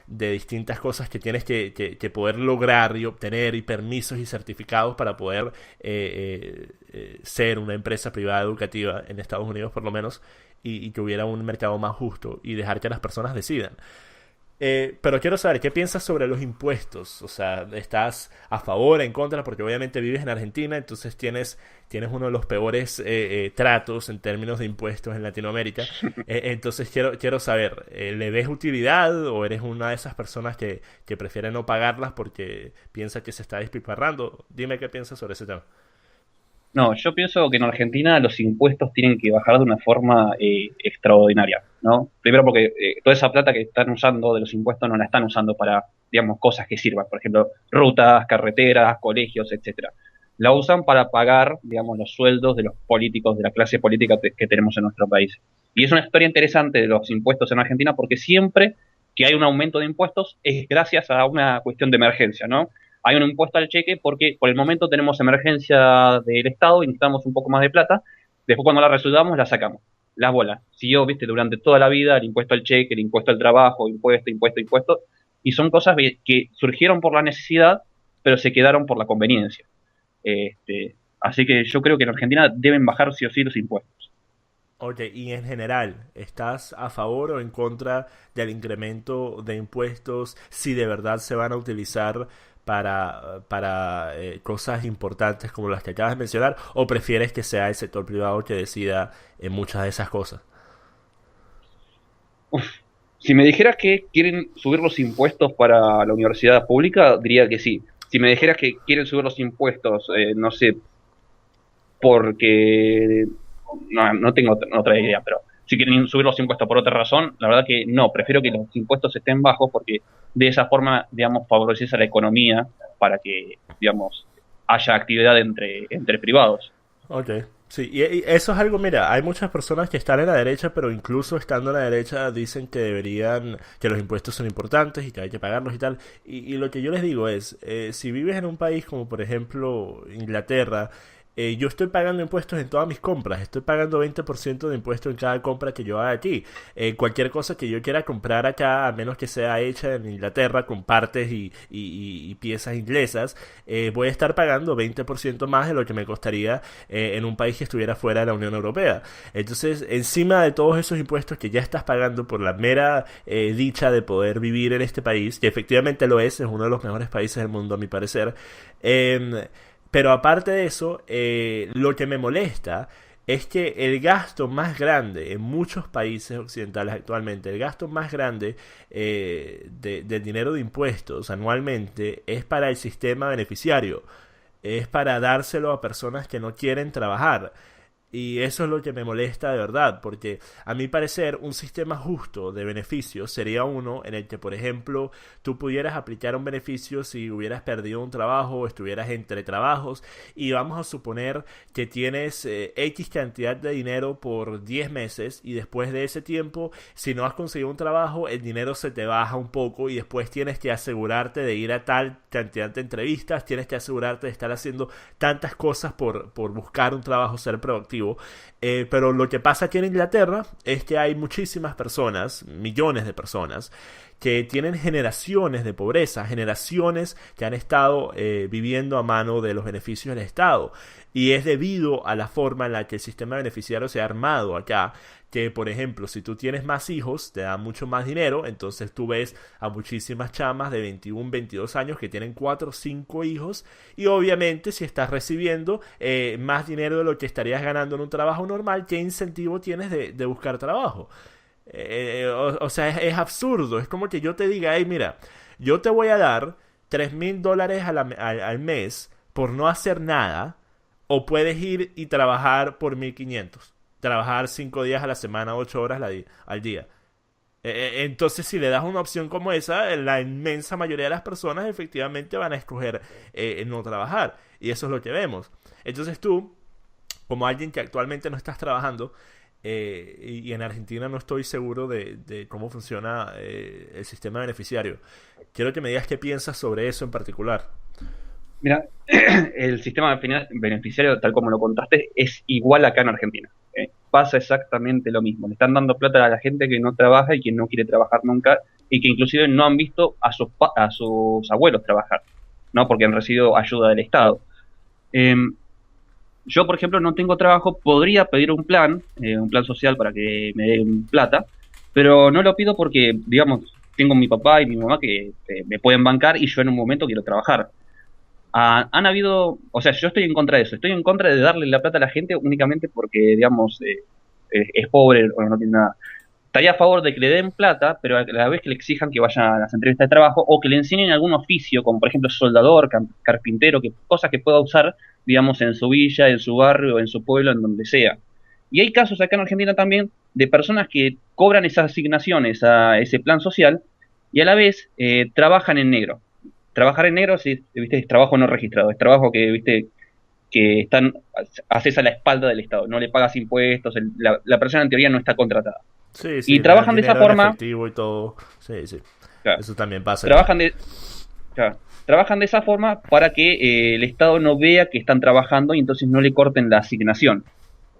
de distintas cosas que tienes que poder lograr y obtener, y permisos y certificados para poder ser una empresa privada educativa en Estados Unidos por lo menos, y que hubiera un mercado más justo y dejar que las personas decidan. Pero quiero saber, ¿qué piensas sobre los impuestos? O sea, ¿estás a favor, en contra? Porque obviamente vives en Argentina, entonces tienes uno de los peores tratos en términos de impuestos en Latinoamérica. Entonces quiero saber, ¿le ves utilidad o eres una de esas personas que prefiere no pagarlas porque piensa que se está despilfarrando? Dime qué piensas sobre ese tema. No, yo pienso que en Argentina los impuestos tienen que bajar de una forma extraordinaria, ¿no? Primero porque toda esa plata que están usando de los impuestos no la están usando para, digamos, cosas que sirvan, por ejemplo, rutas, carreteras, colegios, etcétera. La usan para pagar, digamos, los sueldos de los políticos, de la clase política que tenemos en nuestro país. Y es una historia interesante de los impuestos en Argentina porque siempre que hay un aumento de impuestos es gracias a una cuestión de emergencia, ¿no? Hay un impuesto al cheque porque por el momento tenemos emergencia del Estado y necesitamos un poco más de plata. Después cuando la resolvamos, la sacamos. Las bolas. Siguió, viste, durante toda la vida el impuesto al cheque, el impuesto al trabajo, impuesto, impuesto, impuesto. Y son cosas que surgieron por la necesidad, pero se quedaron por la conveniencia. Así que yo creo que en Argentina deben bajar sí o sí los impuestos. Ok, y en general, ¿estás a favor o en contra del incremento de impuestos si de verdad se van a utilizar para cosas importantes como las que acabas de mencionar? ¿O prefieres que sea el sector privado que decida en muchas de esas cosas? Uf, si me dijeras que quieren subir los impuestos para la universidad pública, diría que sí. Si me dijeras que quieren subir los impuestos, no sé, porque no tengo otra idea, pero si quieren subir los impuestos por otra razón, la verdad que no, prefiero que los impuestos estén bajos porque de esa forma, digamos, favoreces a la economía para que, digamos, haya actividad entre privados. Ok, sí, y eso es algo, mira, hay muchas personas que están en la derecha, pero incluso estando en la derecha dicen que deberían, que los impuestos son importantes y que hay que pagarlos y tal. Y lo que yo les digo es, si vives en un país como por ejemplo Inglaterra, yo estoy pagando impuestos en todas mis compras, estoy pagando 20% de impuestos en cada compra que yo haga aquí. Cualquier cosa que yo quiera comprar acá, a menos que sea hecha en Inglaterra con partes y piezas inglesas, voy a estar pagando 20% más de lo que me costaría en un país que estuviera fuera de la Unión Europea. Entonces, encima de todos esos impuestos que ya estás pagando por la mera dicha de poder vivir en este país, que efectivamente lo es uno de los mejores países del mundo a mi parecer, pero aparte de eso, lo que me molesta es que el gasto más grande en muchos países occidentales actualmente, el gasto más grande del dinero de impuestos anualmente es para el sistema beneficiario, es para dárselo a personas que no quieren trabajar. Y eso es lo que me molesta de verdad, porque a mi parecer un sistema justo de beneficios sería uno en el que, por ejemplo, tú pudieras aplicar un beneficio si hubieras perdido un trabajo o estuvieras entre trabajos, y vamos a suponer que tienes X cantidad de dinero por 10 meses y después de ese tiempo, si no has conseguido un trabajo, el dinero se te baja un poco y después tienes que asegurarte de ir a tal cantidad de entrevistas, tienes que asegurarte de estar haciendo tantas cosas por buscar un trabajo, ser productivo. Pero lo que pasa aquí en Inglaterra es que hay muchísimas personas, millones de personas, que tienen generaciones de pobreza, generaciones que han estado viviendo a mano de los beneficios del Estado. Y es debido a la forma en la que el sistema beneficiario se ha armado acá, que por ejemplo, si tú tienes más hijos, te dan mucho más dinero, entonces tú ves a muchísimas chamas de 21, 22 años que tienen 4 o 5 hijos, y obviamente si estás recibiendo más dinero de lo que estarías ganando en un trabajo normal, ¿qué incentivo tienes de buscar trabajo? O sea, es absurdo, es como que yo te diga, hey, mira, yo te voy a dar $3,000 al mes por no hacer nada, o puedes ir y trabajar por 1,500, trabajar 5 días a la semana, 8 horas al día. Entonces, si le das una opción como esa, la inmensa mayoría de las personas efectivamente van a escoger no trabajar. Y eso es lo que vemos. Entonces tú, como alguien que actualmente no estás trabajando, y en Argentina no estoy seguro de cómo funciona el sistema beneficiario, quiero que me digas qué piensas sobre eso en particular. Mira, el sistema beneficiario, tal como lo contaste, es igual acá en Argentina. pasa exactamente lo mismo. Le están dando plata a la gente que no trabaja y que no quiere trabajar nunca y que inclusive no han visto a sus abuelos trabajar, ¿no? Porque han recibido ayuda del Estado. Em, yo, por ejemplo, no tengo trabajo, podría pedir un plan social para que me den plata, pero no lo pido porque, digamos, tengo mi papá y mi mamá que me pueden bancar y yo en un momento quiero trabajar. Han habido, o sea, yo estoy en contra de eso, estoy en contra de darle la plata a la gente únicamente porque, digamos, es pobre o no tiene nada. Estaría a favor de que le den plata, pero a la vez que le exijan que vaya a las entrevistas de trabajo o que le enseñen algún oficio, como por ejemplo soldador, carpintero, que, cosas que pueda usar, digamos, en su villa, en su barrio, en su pueblo, en donde sea. Y hay casos acá en Argentina también de personas que cobran esas asignaciones a ese plan social y a la vez trabajan en negro. Trabajar en negro sí, viste, es trabajo no registrado, es trabajo que, viste, que están, haces a la espalda del Estado, no le pagas impuestos, la persona en teoría no está contratada. Sí, Y sí, le dan trabajan de esa dinero en forma, efectivo y todo. Sí, sí. claro, Eso también pasa aquí. trabajan de, claro, trabajan de esa forma para que el Estado no vea que están trabajando y entonces no le corten la asignación.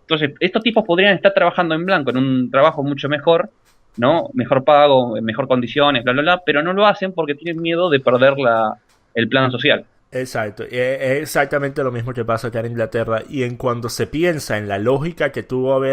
Entonces, estos tipos podrían estar trabajando en blanco, en un trabajo mucho mejor, ¿no? Mejor pago, en mejor condiciones, bla, bla, bla, pero no lo hacen porque tienen miedo de perder el plan social. Exacto, es exactamente lo mismo que pasa acá en Inglaterra y en cuando se piensa en la lógica que tuvo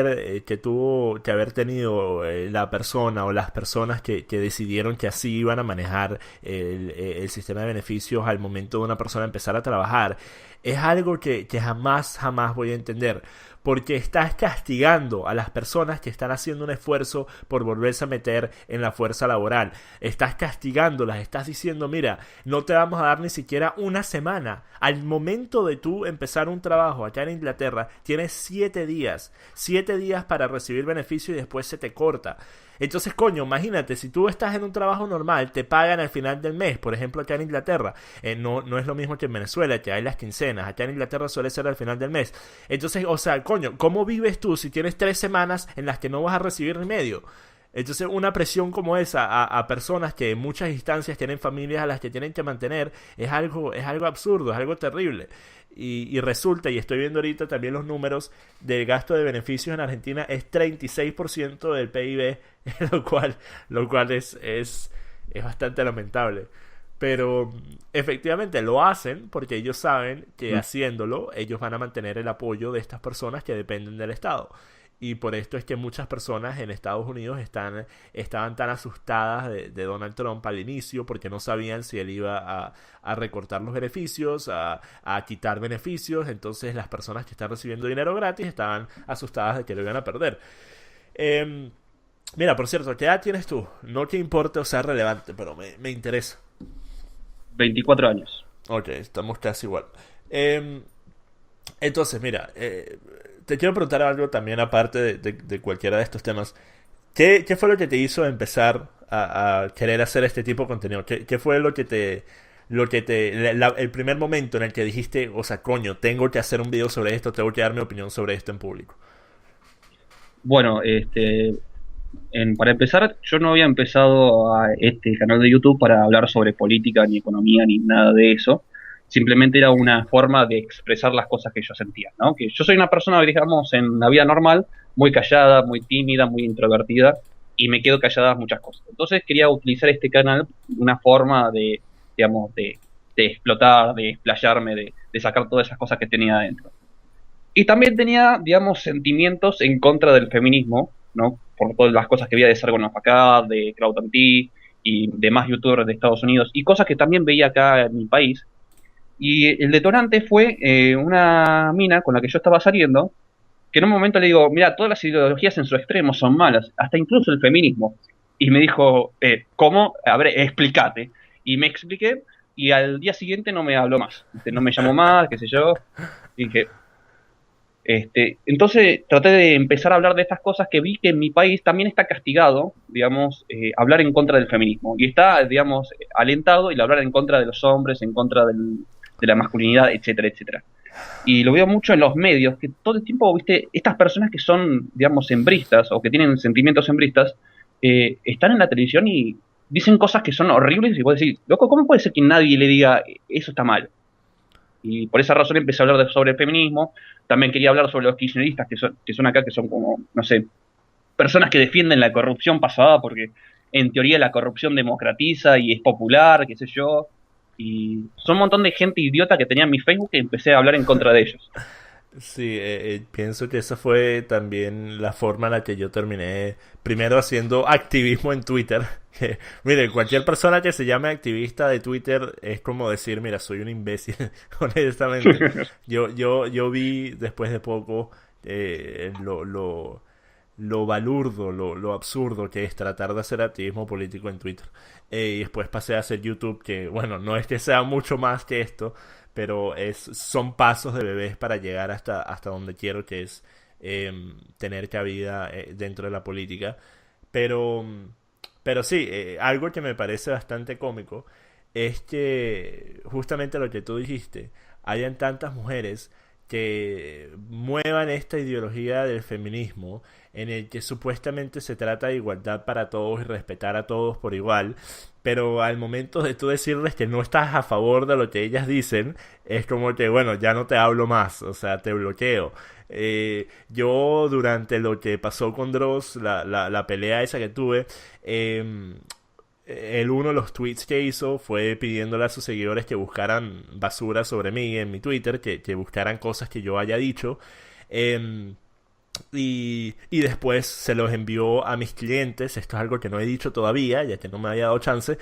que haber tenido la persona o las personas que decidieron que así iban a manejar el sistema de beneficios al momento de una persona empezar a trabajar, es algo que jamás, jamás voy a entender. Porque estás castigando a las personas que están haciendo un esfuerzo por volverse a meter en la fuerza laboral. Estás castigándolas, estás diciendo, mira, no te vamos a dar ni siquiera una semana. Al momento de tú empezar un trabajo acá en Inglaterra, tienes 7 días. 7 días para recibir beneficio y después se te corta. Entonces, coño, imagínate, si tú estás en un trabajo normal, te pagan al final del mes, por ejemplo, acá en Inglaterra. No es lo mismo que en Venezuela, que hay las quincenas. Acá en Inglaterra suele ser al final del mes. Entonces, o sea, coño, ¿cómo vives tú si tienes 3 semanas en las que no vas a recibir ni medio? Entonces, una presión como esa a personas que en muchas instancias tienen familias a las que tienen que mantener es algo absurdo, es algo terrible. Y resulta, y estoy viendo ahorita también los números del gasto de beneficios en Argentina, es 36% del PIB, lo cual es bastante lamentable. Pero efectivamente lo hacen porque ellos saben que Mm. haciéndolo ellos van a mantener el apoyo de estas personas que dependen del Estado. Y por esto es que muchas personas en Estados Unidos estaban tan asustadas de Donald Trump al inicio porque no sabían si él iba a recortar los beneficios, a quitar beneficios. Entonces las personas que están recibiendo dinero gratis estaban asustadas de que lo iban a perder. Eh, Mira, por cierto, ¿qué edad tienes tú? No que importe o sea relevante, pero me interesa. 24 años. Ok, estamos casi igual. Eh, entonces, mira, te quiero preguntar algo también aparte de cualquiera de estos temas. ¿Qué fue lo que te hizo empezar a querer hacer este tipo de contenido? ¿Qué fue el primer momento en el que dijiste, o sea, coño, tengo que hacer un video sobre esto, tengo que dar mi opinión sobre esto en público? Bueno, para empezar, yo no había empezado a este canal de YouTube para hablar sobre política, ni economía, ni nada de eso. Simplemente era una forma de expresar las cosas que yo sentía, ¿no? Que yo soy una persona, digamos, en la vida normal, muy callada, muy tímida, muy introvertida, y me quedo callada muchas cosas. Entonces quería utilizar este canal, una forma de, digamos, de explotar, de explayarme, de sacar todas esas cosas que tenía adentro. Y también tenía, digamos, sentimientos en contra del feminismo, ¿no? Por todas las cosas que veía de Sargon of Akkad, de Crowd y demás youtubers de Estados Unidos, y cosas que también veía acá en mi país. Y el detonante fue una mina con la que yo estaba saliendo, que en un momento le digo, mira, todas las ideologías en su extremo son malas, hasta incluso el feminismo. Y me dijo, ¿cómo? A ver, explícate. Y me expliqué, y al día siguiente no me habló más. No me llamó más, qué sé yo. Y dije, entonces traté de empezar a hablar de estas cosas que vi que en mi país también está castigado, digamos, hablar en contra del feminismo. Y está, digamos, alentado el hablar en contra de los hombres, en contra de la masculinidad, etcétera, etcétera. Y lo veo mucho en los medios, que todo el tiempo, viste, estas personas que son, digamos, hembristas o que tienen sentimientos hembristas, están en la televisión y dicen cosas que son horribles y vos decís, loco, ¿cómo puede ser que nadie le diga eso está mal? Y por esa razón empecé a hablar sobre el feminismo. También quería hablar sobre los kirchneristas, que son acá, que son como, no sé, personas que defienden la corrupción pasada, porque en teoría la corrupción democratiza y es popular, qué sé yo. Y son un montón de gente idiota que tenía en mi Facebook que empecé a hablar en contra de ellos. Sí, pienso que esa fue también la forma en la que yo terminé primero haciendo activismo en Twitter. Que, mire, cualquier persona que se llame activista de Twitter es como decir, mira, soy un imbécil, honestamente. Yo vi después de poco lo balurdo, lo absurdo que es tratar de hacer activismo político en Twitter. Y después pasé a hacer YouTube, que bueno, no es que sea mucho más que esto, pero son pasos de bebés para llegar hasta donde quiero, que es tener cabida dentro de la política. Pero, pero sí, algo que me parece bastante cómico es que justamente lo que tú dijiste, hayan tantas mujeres que muevan esta ideología del feminismo en el que supuestamente se trata de igualdad para todos y respetar a todos por igual, pero al momento de tú decirles que no estás a favor de lo que ellas dicen, es como que, bueno, ya no te hablo más, o sea, te bloqueo. Yo durante lo que pasó con Dross, la pelea esa que tuve, uno de los tweets que hizo fue pidiéndole a sus seguidores que buscaran basura sobre mí en mi Twitter, que buscaran cosas que yo haya dicho. Eh, y después se los envió a mis clientes. Esto es algo que no he dicho todavía, ya que no me había dado chance.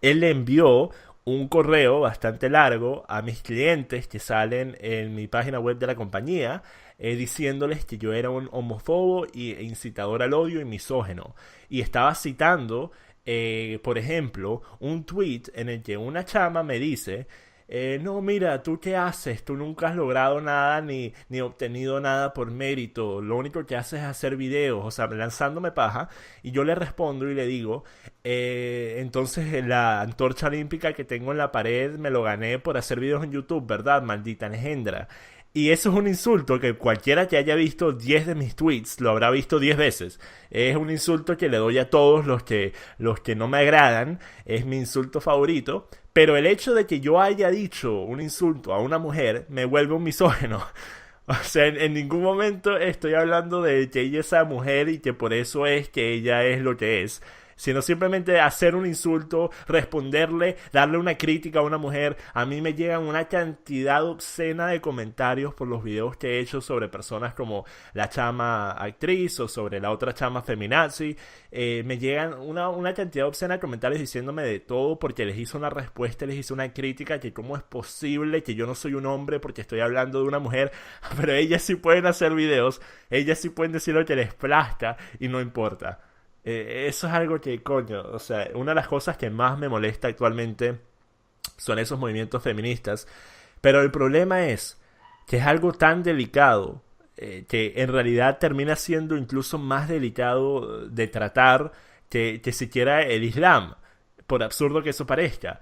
Él le envió un correo bastante largo a mis clientes que salen en mi página web de la compañía, diciéndoles que yo era un homófobo e incitador al odio y misógeno. Y estaba citando, por ejemplo, un tweet en el que una chama me dice: no, mira, ¿tú qué haces? Tú nunca has logrado nada ni obtenido nada por mérito. Lo único que haces es hacer videos, o sea, lanzándome paja. Y yo le respondo y le digo, entonces la antorcha olímpica que tengo en la pared me lo gané por hacer videos en YouTube, ¿verdad? Maldita engendra. Y eso es un insulto que cualquiera que haya visto 10 de mis tweets lo habrá visto 10 veces. Es un insulto que le doy a todos los que no me agradan. Es mi insulto favorito. Pero el hecho de que yo haya dicho un insulto a una mujer me vuelve un misógeno. O sea, en ningún momento estoy hablando de que ella es esa mujer y que por eso es que ella es lo que es, sino simplemente hacer un insulto, responderle, darle una crítica a una mujer. A mí me llegan una cantidad obscena de comentarios por los videos que he hecho sobre personas como la chama actriz o sobre la otra chama feminazi. Me llegan una cantidad obscena de comentarios diciéndome de todo porque les hice una respuesta, les hice una crítica, que cómo es posible que yo no soy un hombre porque estoy hablando de una mujer, pero ellas sí pueden hacer videos, ellas sí pueden decir lo que les plazca y no importa. Eso es algo que, coño, o sea, una de las cosas que más me molesta actualmente son esos movimientos feministas. Pero el problema es que es algo tan delicado, que en realidad termina siendo incluso más delicado de tratar que siquiera el Islam, por absurdo que eso parezca.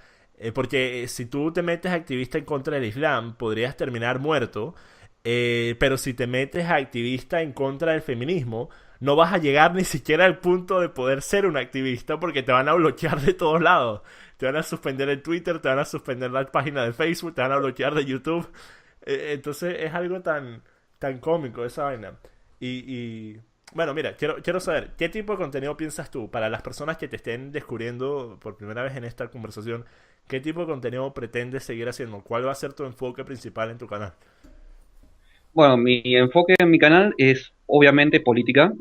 Porque si tú te metes activista en contra del Islam, podrías terminar muerto. Pero si te metes activista en contra del feminismo, no vas a llegar ni siquiera al punto de poder ser un activista porque te van a bloquear de todos lados. Te van a suspender el Twitter, te van a suspender la página de Facebook, te van a bloquear de YouTube. Entonces es algo tan cómico esa vaina. Y bueno, mira, quiero saber, ¿qué tipo de contenido piensas tú para las personas que te estén descubriendo por primera vez en esta conversación? ¿Qué tipo de contenido pretendes seguir haciendo? ¿Cuál va a ser tu enfoque principal en tu canal? Bueno, mi enfoque en mi canal es obviamente política,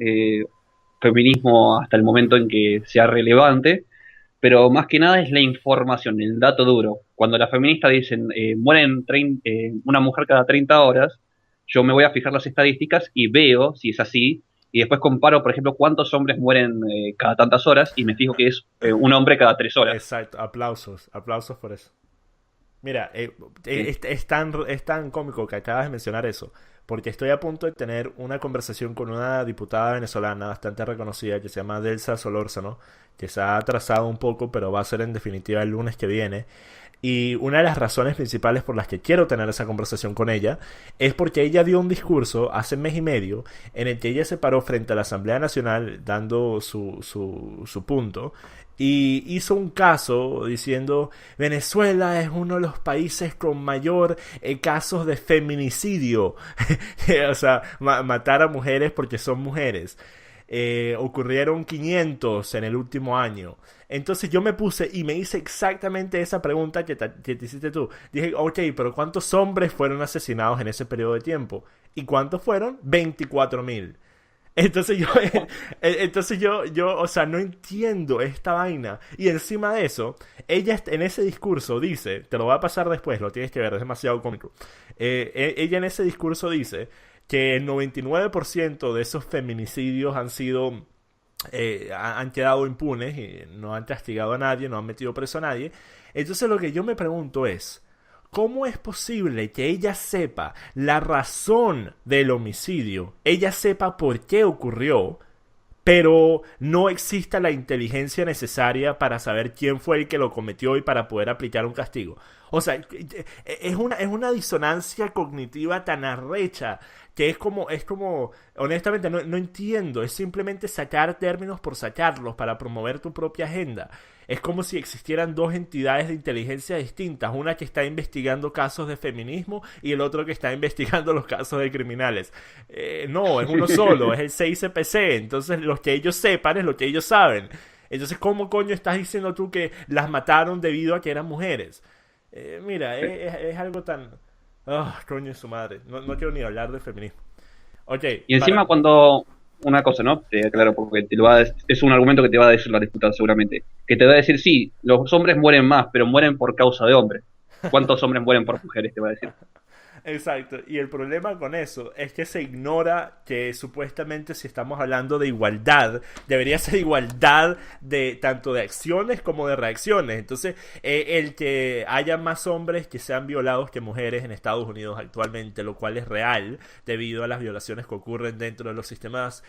feminismo hasta el momento en que sea relevante, pero más que nada es la información, el dato duro. Cuando las feministas dicen una mujer cada 30 horas, yo me voy a fijar las estadísticas y veo si es así, y después comparo, por ejemplo, cuántos hombres mueren cada tantas horas y me fijo que es un hombre cada 3 horas. Exacto, aplausos, aplausos por eso. Mira, Sí. es tan cómico que acabas de mencionar eso, porque estoy a punto de tener una conversación con una diputada venezolana bastante reconocida que se llama Delsa Solórzano, que se ha atrasado un poco, pero va a ser en definitiva el lunes que viene. Y una de las razones principales por las que quiero tener esa conversación con ella es porque ella dio un discurso hace mes y medio en el que ella se paró frente a la Asamblea Nacional dando su punto y hizo un caso diciendo Venezuela es uno de los países con mayor casos de feminicidio. O sea, matar a mujeres porque son mujeres. Ocurrieron 500 en el último año. Entonces yo me puse y me hice exactamente esa pregunta que te hiciste tú. Dije, ok, pero ¿cuántos hombres fueron asesinados en ese periodo de tiempo? ¿Y cuántos fueron? 24.000. Entonces yo, o sea, no entiendo esta vaina. Y encima de eso, ella en ese discurso dice, te lo voy a pasar después, lo tienes que ver, es demasiado cómico. Ella en ese discurso dice que el 99% de esos feminicidios han sido han quedado impunes y no han castigado a nadie, no han metido preso a nadie. Entonces lo que yo me pregunto es, ¿cómo es posible que ella sepa la razón del homicidio, ella sepa por qué ocurrió, pero no exista la inteligencia necesaria para saber quién fue el que lo cometió y para poder aplicar un castigo? O sea, es una disonancia cognitiva tan arrecha que honestamente no entiendo, es simplemente sacar términos por sacarlos para promover tu propia agenda. Es como si existieran dos entidades de inteligencia distintas, una que está investigando casos de feminismo y el otro que está investigando los casos de criminales. No, es uno solo, es el 6CPC, entonces lo que ellos sepan es lo que ellos saben. Entonces, ¿cómo coño estás diciendo tú que las mataron debido a que eran mujeres? Mira, es algo tan... Ah, coño de su madre. No quiero ni hablar de feminismo. Ok, Y encima cuando, una cosa, ¿no? Te aclaro, porque es un argumento que te va a decir la diputada seguramente, que te va a decir, sí, los hombres mueren más, pero mueren por causa de hombres. ¿Cuántos hombres mueren por mujeres? Te va a decir. Exacto, y el problema con eso es que se ignora que supuestamente si estamos hablando de igualdad, debería ser igualdad de tanto de acciones como de reacciones. Entonces, el que haya más hombres que sean violados que mujeres en Estados Unidos actualmente, lo cual es real debido a las violaciones que ocurren dentro de los sistemas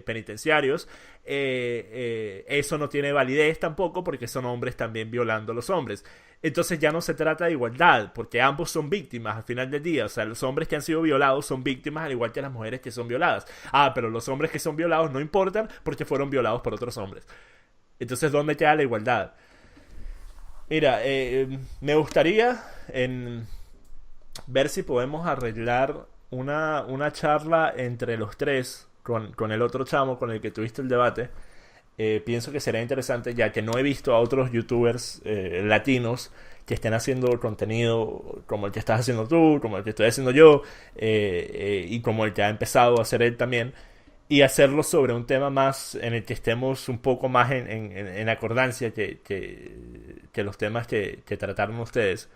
penitenciarios, eso no tiene validez tampoco porque son hombres también violando a los hombres. Entonces ya no se trata de igualdad, porque ambos son víctimas al final del día. O sea, los hombres que han sido violados son víctimas al igual que las mujeres que son violadas. Ah, pero los hombres que son violados no importan porque fueron violados por otros hombres. Entonces, ¿dónde queda la igualdad? Mira, me gustaría ver si podemos arreglar una charla entre los tres con el otro chamo con el que tuviste el debate. Pienso que será interesante ya que no he visto a otros youtubers latinos que estén haciendo contenido como el que estás haciendo tú, como el que estoy haciendo yo y como el que ha empezado a hacer él también, y hacerlo sobre un tema más en el que estemos un poco más en acordancia que los temas que trataron ustedes.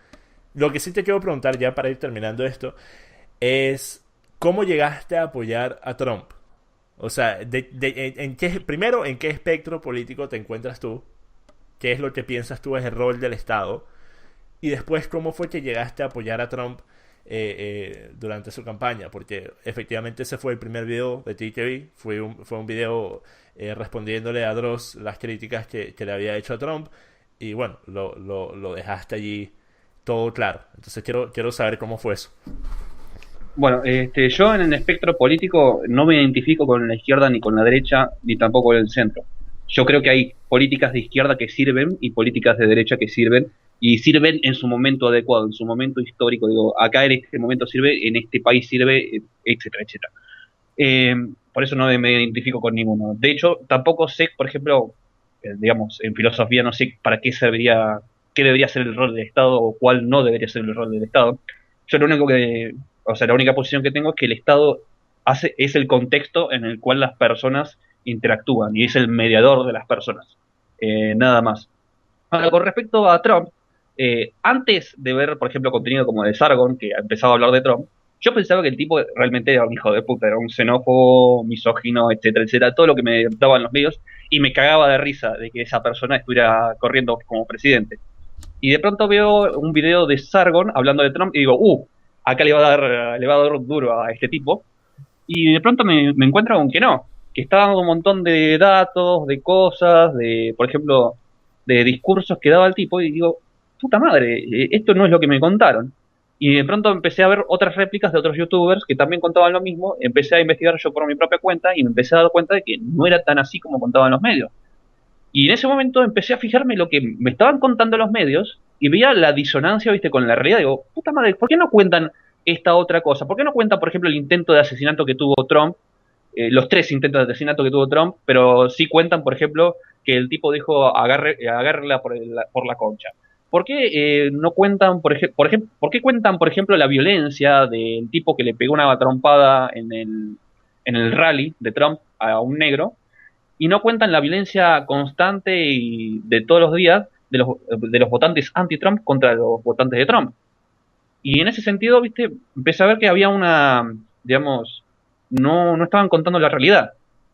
Lo que sí te quiero preguntar ya para ir terminando esto es ¿cómo llegaste a apoyar a Trump? O sea, primero, ¿en qué espectro político te encuentras tú? ¿Qué es lo que piensas tú es el rol del Estado? Y después, ¿cómo fue que llegaste a apoyar a Trump durante su campaña? Porque efectivamente ese fue el primer video de ti que vi. Fue un video respondiéndole a Dross las críticas que le había hecho a Trump. Y bueno, lo dejaste allí todo claro. Entonces quiero saber cómo fue eso. Bueno, yo en el espectro político no me identifico con la izquierda ni con la derecha, ni tampoco con el centro. Yo creo que hay políticas de izquierda que sirven y políticas de derecha que sirven, y sirven en su momento adecuado, en su momento histórico. Digo, acá en este momento sirve, en este país sirve, etcétera, etcétera. Por eso no me identifico con ninguno. De hecho, tampoco sé, por ejemplo, digamos, en filosofía no sé para qué serviría, qué debería ser el rol del Estado o cuál no debería ser el rol del Estado. Yo lo único que, o sea, la única posición que tengo es que el Estado es el contexto en el cual las personas interactúan y es el mediador de las personas. Nada más. Ahora, con respecto a Trump, antes de ver, por ejemplo, contenido como de Sargon, que empezaba a hablar de Trump, yo pensaba que el tipo realmente era un hijo de puta, era un xenófobo, misógino, etcétera, etcétera, todo lo que me daban los medios, y me cagaba de risa de que esa persona estuviera corriendo como presidente. Y de pronto veo un video de Sargon hablando de Trump y digo, acá le va a dar duro a este tipo. Y de pronto me encuentro con que no, que está dando un montón de datos, de cosas, de, por ejemplo, de discursos que daba el tipo, y digo, puta madre, esto no es lo que me contaron. Y de pronto empecé a ver otras réplicas de otros youtubers que también contaban lo mismo, empecé a investigar yo por mi propia cuenta y me empecé a dar cuenta de que no era tan así como contaban los medios. Y en ese momento empecé a fijarme lo que me estaban contando los medios y veía la disonancia, viste, con la realidad. Digo, puta madre, ¿por qué no cuentan esta otra cosa? ¿Por qué no cuentan, por ejemplo, el intento de asesinato que tuvo Trump, los tres intentos de asesinato que tuvo Trump, pero sí cuentan, por ejemplo, que el tipo dijo agárrela por la concha? ¿Por qué no cuentan, por qué cuentan, por ejemplo, la violencia del tipo que le pegó una trompada en el rally de Trump a un negro? Y no cuentan la violencia constante y de todos los días de los votantes anti-Trump contra los votantes de Trump. Y en ese sentido, viste, empecé a ver que había una, digamos, no estaban contando la realidad.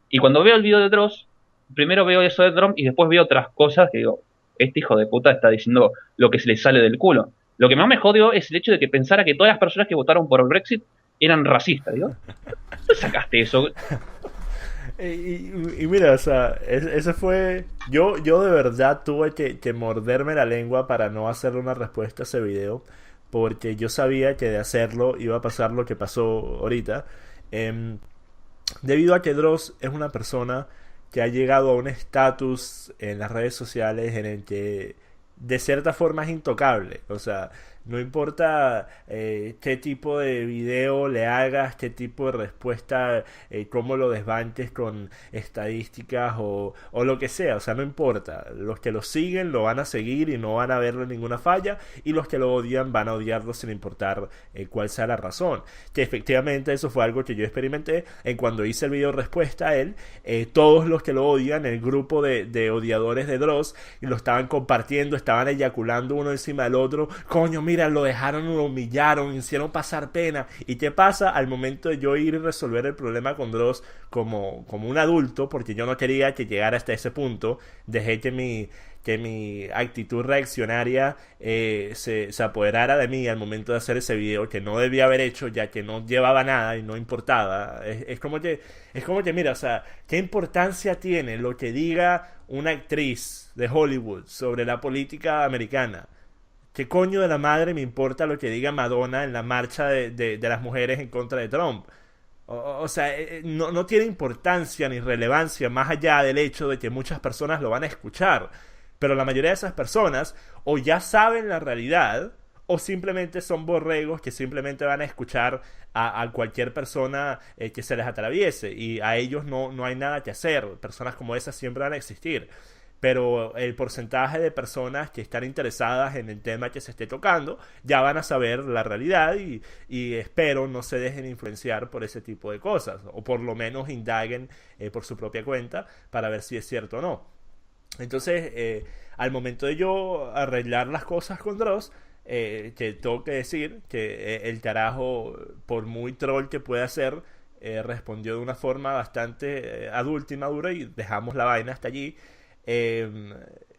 Y cuando veo el video de Dross, primero veo eso de Trump y después veo otras cosas que digo, este hijo de puta está diciendo lo que se le sale del culo. Lo que más me jodió es el hecho de que pensara que todas las personas que votaron por el Brexit eran racistas. Digo, ¿dónde sacaste eso? Y mira, o sea, ese fue... Yo de verdad tuve que morderme la lengua para no hacerle una respuesta a ese video, porque yo sabía que de hacerlo iba a pasar lo que pasó ahorita. Em, Debido a que Dross es una persona que ha llegado a un estatus en las redes sociales en el que de cierta forma es intocable. O sea, no importa qué tipo de video le hagas, qué tipo de respuesta, cómo lo desbanques con estadísticas o lo que sea. O sea, no importa. Los que lo siguen lo van a seguir y no van a verle ninguna falla. Y los que lo odian van a odiarlo sin importar cuál sea la razón. Que efectivamente eso fue algo que yo experimenté en cuando hice el video respuesta a él. Todos los que lo odian, el grupo de odiadores de Dross, y lo estaban compartiendo, estaban eyaculando uno encima del otro. Coño, mira, lo dejaron, lo humillaron, hicieron pasar pena. ¿Y qué pasa? Al momento de yo ir y resolver el problema con Dross como un adulto, porque yo no quería que llegara hasta ese punto, dejé que mi actitud reaccionaria se apoderara de mí al momento de hacer ese video, que no debía haber hecho, ya que no llevaba nada y no importaba. Es como que, mira, o sea, ¿qué importancia tiene lo que diga una actriz de Hollywood sobre la política americana? ¿Qué coño de la madre me importa lo que diga Madonna en la marcha de las mujeres en contra de Trump? O sea, no tiene importancia ni relevancia más allá del hecho de que muchas personas lo van a escuchar. Pero la mayoría de esas personas o ya saben la realidad o simplemente son borregos que simplemente van a escuchar a cualquier persona que se les atraviese. Y a ellos no hay nada que hacer. Personas como esas siempre van a existir. Pero el porcentaje de personas que están interesadas en el tema que se esté tocando ya van a saber la realidad y espero no se dejen influenciar por ese tipo de cosas, o por lo menos indaguen por su propia cuenta para ver si es cierto o no. Entonces, al momento de yo arreglar las cosas con Dross, que tengo que decir que el carajo, por muy troll que pueda ser, respondió de una forma bastante adulta y madura y dejamos la vaina hasta allí. eh,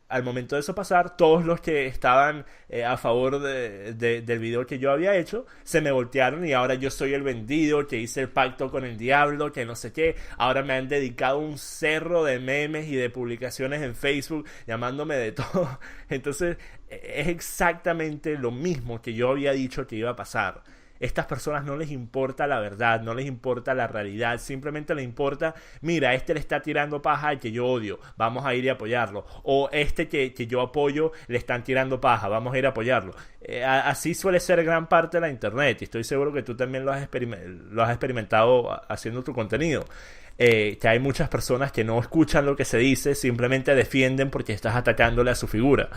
Al momento de eso pasar, todos los que estaban a favor del video que yo había hecho se me voltearon y ahora yo soy el vendido, que hice el pacto con el diablo, que no sé qué. Ahora me han dedicado un cerro de memes y de publicaciones en Facebook llamándome de todo. Entonces es exactamente lo mismo que yo había dicho que iba a pasar. Estas personas no les importa la verdad, no les importa la realidad, simplemente les importa, mira, este le está tirando paja al que yo odio, vamos a ir y apoyarlo. O este que yo apoyo le están tirando paja, vamos a ir a apoyarlo. Así suele ser gran parte de la internet y estoy seguro que tú también lo has experimentado haciendo tu contenido. Que hay muchas personas que no escuchan lo que se dice, simplemente defienden porque estás atacándole a su figura.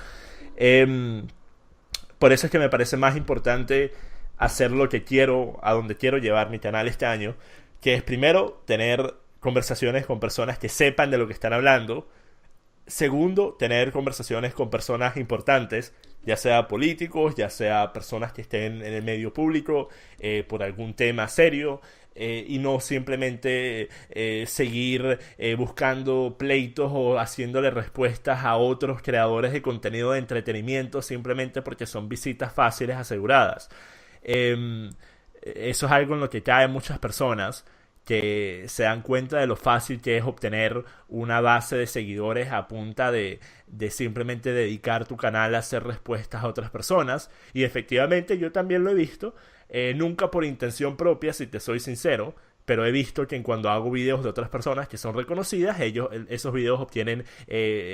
Por eso es que me parece más importante hacer lo que quiero, a donde quiero llevar mi canal este año, que es primero tener conversaciones con personas que sepan de lo que están hablando. Segundo, tener conversaciones con personas importantes, ya sea políticos, ya sea personas que estén en el medio público por algún tema serio, y no simplemente seguir buscando pleitos o haciéndole respuestas a otros creadores de contenido de entretenimiento simplemente porque son visitas fáciles aseguradas. Eso es algo en lo que caen muchas personas que se dan cuenta de lo fácil que es obtener una base de seguidores a punta de simplemente dedicar tu canal a hacer respuestas a otras personas. Y efectivamente yo también lo he visto, nunca por intención propia, si te soy sincero, pero he visto que cuando hago videos de otras personas que son reconocidas, esos videos obtienen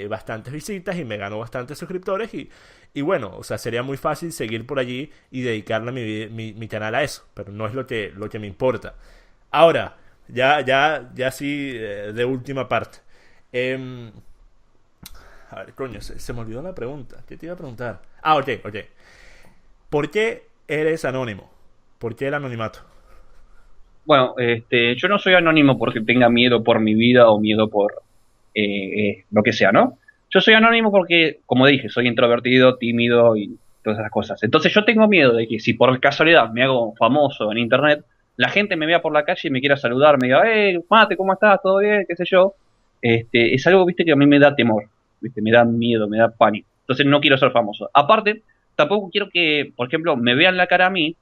bastantes visitas y me gano bastantes suscriptores y bueno, o sea, sería muy fácil seguir por allí y dedicarle mi canal a eso, pero no es lo que me importa. Ahora, ya sí, de última parte. Em, a ver, coño, se me olvidó la pregunta. ¿Qué te iba a preguntar? Ah, ok. ¿Por qué eres anónimo? ¿Por qué el anonimato? Bueno, yo no soy anónimo porque tenga miedo por mi vida o miedo por lo que sea, ¿no? Yo soy anónimo porque, como dije, soy introvertido, tímido y todas esas cosas. Entonces yo tengo miedo de que si por casualidad me hago famoso en internet, la gente me vea por la calle y me quiera saludar, me diga, Mate, ¿cómo estás? ¿Todo bien? ¿Qué sé yo? Es algo, viste, que a mí me da temor, viste, me da miedo, me da pánico. Entonces no quiero ser famoso. Aparte, tampoco quiero que, por ejemplo, me vean la cara a mí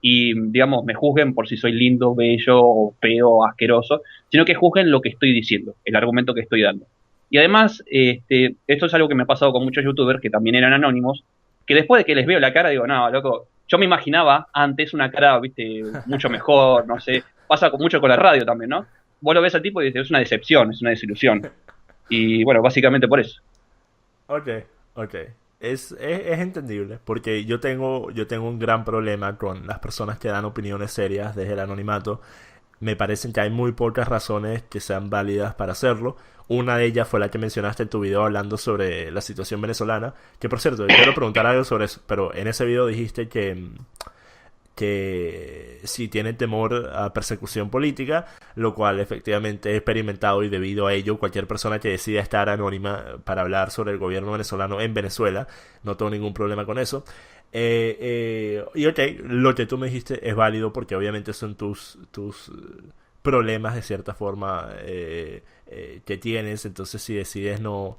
y, digamos, me juzguen por si soy lindo, bello, o feo, asqueroso, sino que juzguen lo que estoy diciendo, el argumento que estoy dando. Y además, esto es algo que me ha pasado con muchos youtubers que también eran anónimos, que después de que les veo la cara digo, no, loco, yo me imaginaba antes una cara, viste, mucho mejor, no sé, pasa mucho con la radio también, ¿no? Vos lo ves al tipo y dices, es una decepción, es una desilusión. Y bueno, básicamente por eso. Ok, ok. Es entendible, porque yo tengo un gran problema con las personas que dan opiniones serias desde el anonimato. Me parecen que hay muy pocas razones que sean válidas para hacerlo. Una de ellas fue la que mencionaste en tu video hablando sobre la situación venezolana. Que por cierto, quiero preguntar algo sobre eso, pero en ese video dijiste que si tienen temor a persecución política, lo cual efectivamente he experimentado y debido a ello cualquier persona que decida estar anónima para hablar sobre el gobierno venezolano en Venezuela, no tengo ningún problema con eso. Y ok, lo que tú me dijiste es válido porque obviamente son tus problemas de cierta forma que tienes, entonces si decides no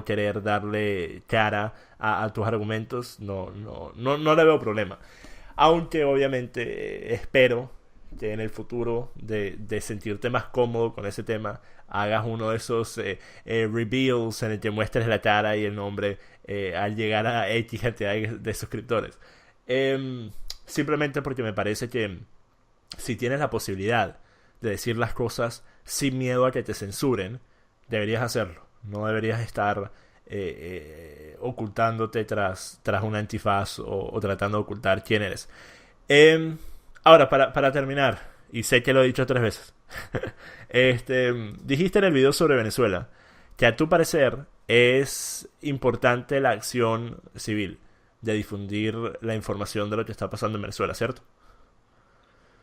querer darle cara a tus argumentos, no le veo problema. Aunque obviamente espero que en el futuro de sentirte más cómodo con ese tema hagas uno de esos reveals en el que muestres la cara y el nombre al llegar a X cantidad de suscriptores. Simplemente porque me parece que si tienes la posibilidad de decir las cosas sin miedo a que te censuren, deberías hacerlo. No deberías estar ocultándote tras un antifaz o tratando de ocultar quién eres. Eh, Ahora, para terminar, y sé que lo he dicho 3 veces, dijiste en el video sobre Venezuela que a tu parecer es importante la acción civil de difundir la información de lo que está pasando en Venezuela, ¿cierto?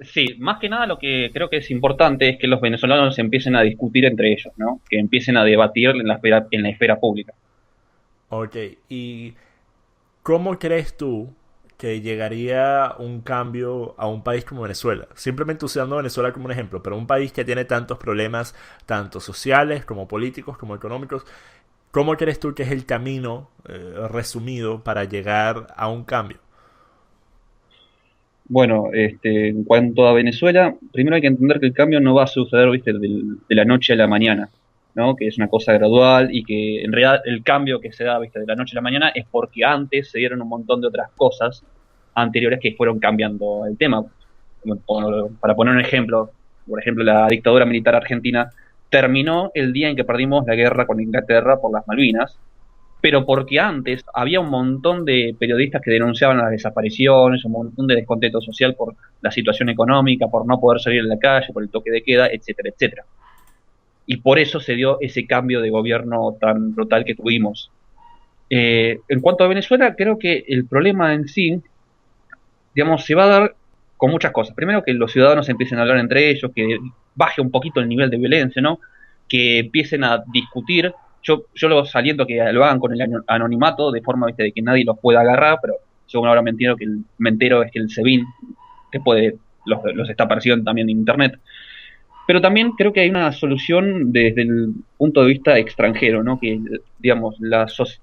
Sí, más que nada lo que creo que es importante es que los venezolanos empiecen a discutir entre ellos, ¿no? Que empiecen a debatir en la esfera pública. Ok, ¿y cómo crees tú que llegaría un cambio a un país como Venezuela? Simplemente usando Venezuela como un ejemplo, pero un país que tiene tantos problemas, tanto sociales como políticos como económicos. ¿Cómo crees tú que es el camino resumido para llegar a un cambio? Bueno, en cuanto a Venezuela, primero hay que entender que el cambio no va a suceder, viste, de la noche a la mañana, ¿no? Que es una cosa gradual y que en realidad el cambio que se da, viste, de la noche a la mañana es porque antes se dieron un montón de otras cosas anteriores que fueron cambiando el tema. Para poner un ejemplo, por ejemplo, la dictadura militar argentina terminó el día en que perdimos la guerra con Inglaterra por las Malvinas, pero porque antes había un montón de periodistas que denunciaban las desapariciones, un montón de descontento social por la situación económica, por no poder salir a la calle, por el toque de queda, etcétera, etcétera. Y por eso se dio ese cambio de gobierno tan brutal que tuvimos. En cuanto a Venezuela, creo que el problema en sí, digamos, se va a dar con muchas cosas. Primero, que los ciudadanos empiecen a hablar entre ellos, que baje un poquito el nivel de violencia, ¿no? Que empiecen a discutir. Yo lo saliento que lo hagan con el anonimato, de forma, ¿viste?, de que nadie los pueda agarrar, pero según ahora me entero es que el SEBIN te puede, los está apareciendo también en internet. Pero también creo que hay una solución desde el punto de vista extranjero, ¿no? Que, digamos,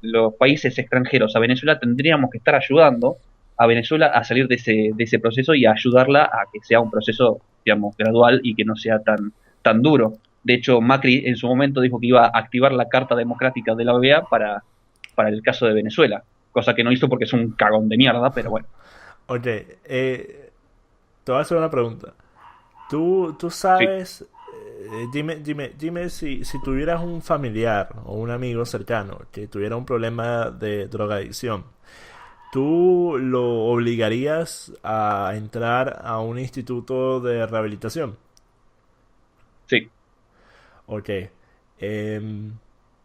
los países extranjeros a Venezuela tendríamos que estar ayudando a Venezuela a salir de ese proceso y a ayudarla a que sea un proceso digamos, gradual y que no sea tan duro. De hecho, Macri en su momento dijo que iba a activar la Carta Democrática de la OEA para el caso de Venezuela, cosa que no hizo porque es un cagón de mierda, pero bueno. Oye, te voy a hacer una pregunta. Tú Sí, sabes, dime si tuvieras un familiar o un amigo cercano que tuviera un problema de drogadicción, ¿tú lo obligarías a entrar a un instituto de rehabilitación? sí, Ok.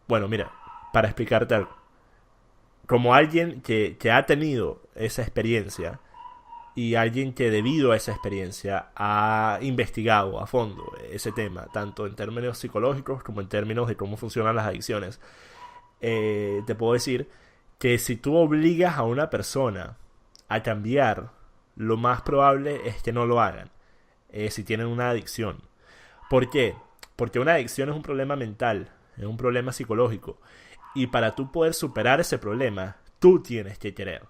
Bueno, mira, para explicarte algo. Como alguien que ha tenido esa experiencia, y alguien que debido a esa experiencia ha investigado a fondo ese tema, tanto en términos psicológicos como en términos de cómo funcionan las adicciones, te puedo decir que si tú obligas a una persona a cambiar, lo más probable es que no lo hagan si tienen una adicción. ¿Por qué? Porque una adicción es un problema mental, es un problema psicológico. Y para tú poder superar ese problema, tú tienes que querer.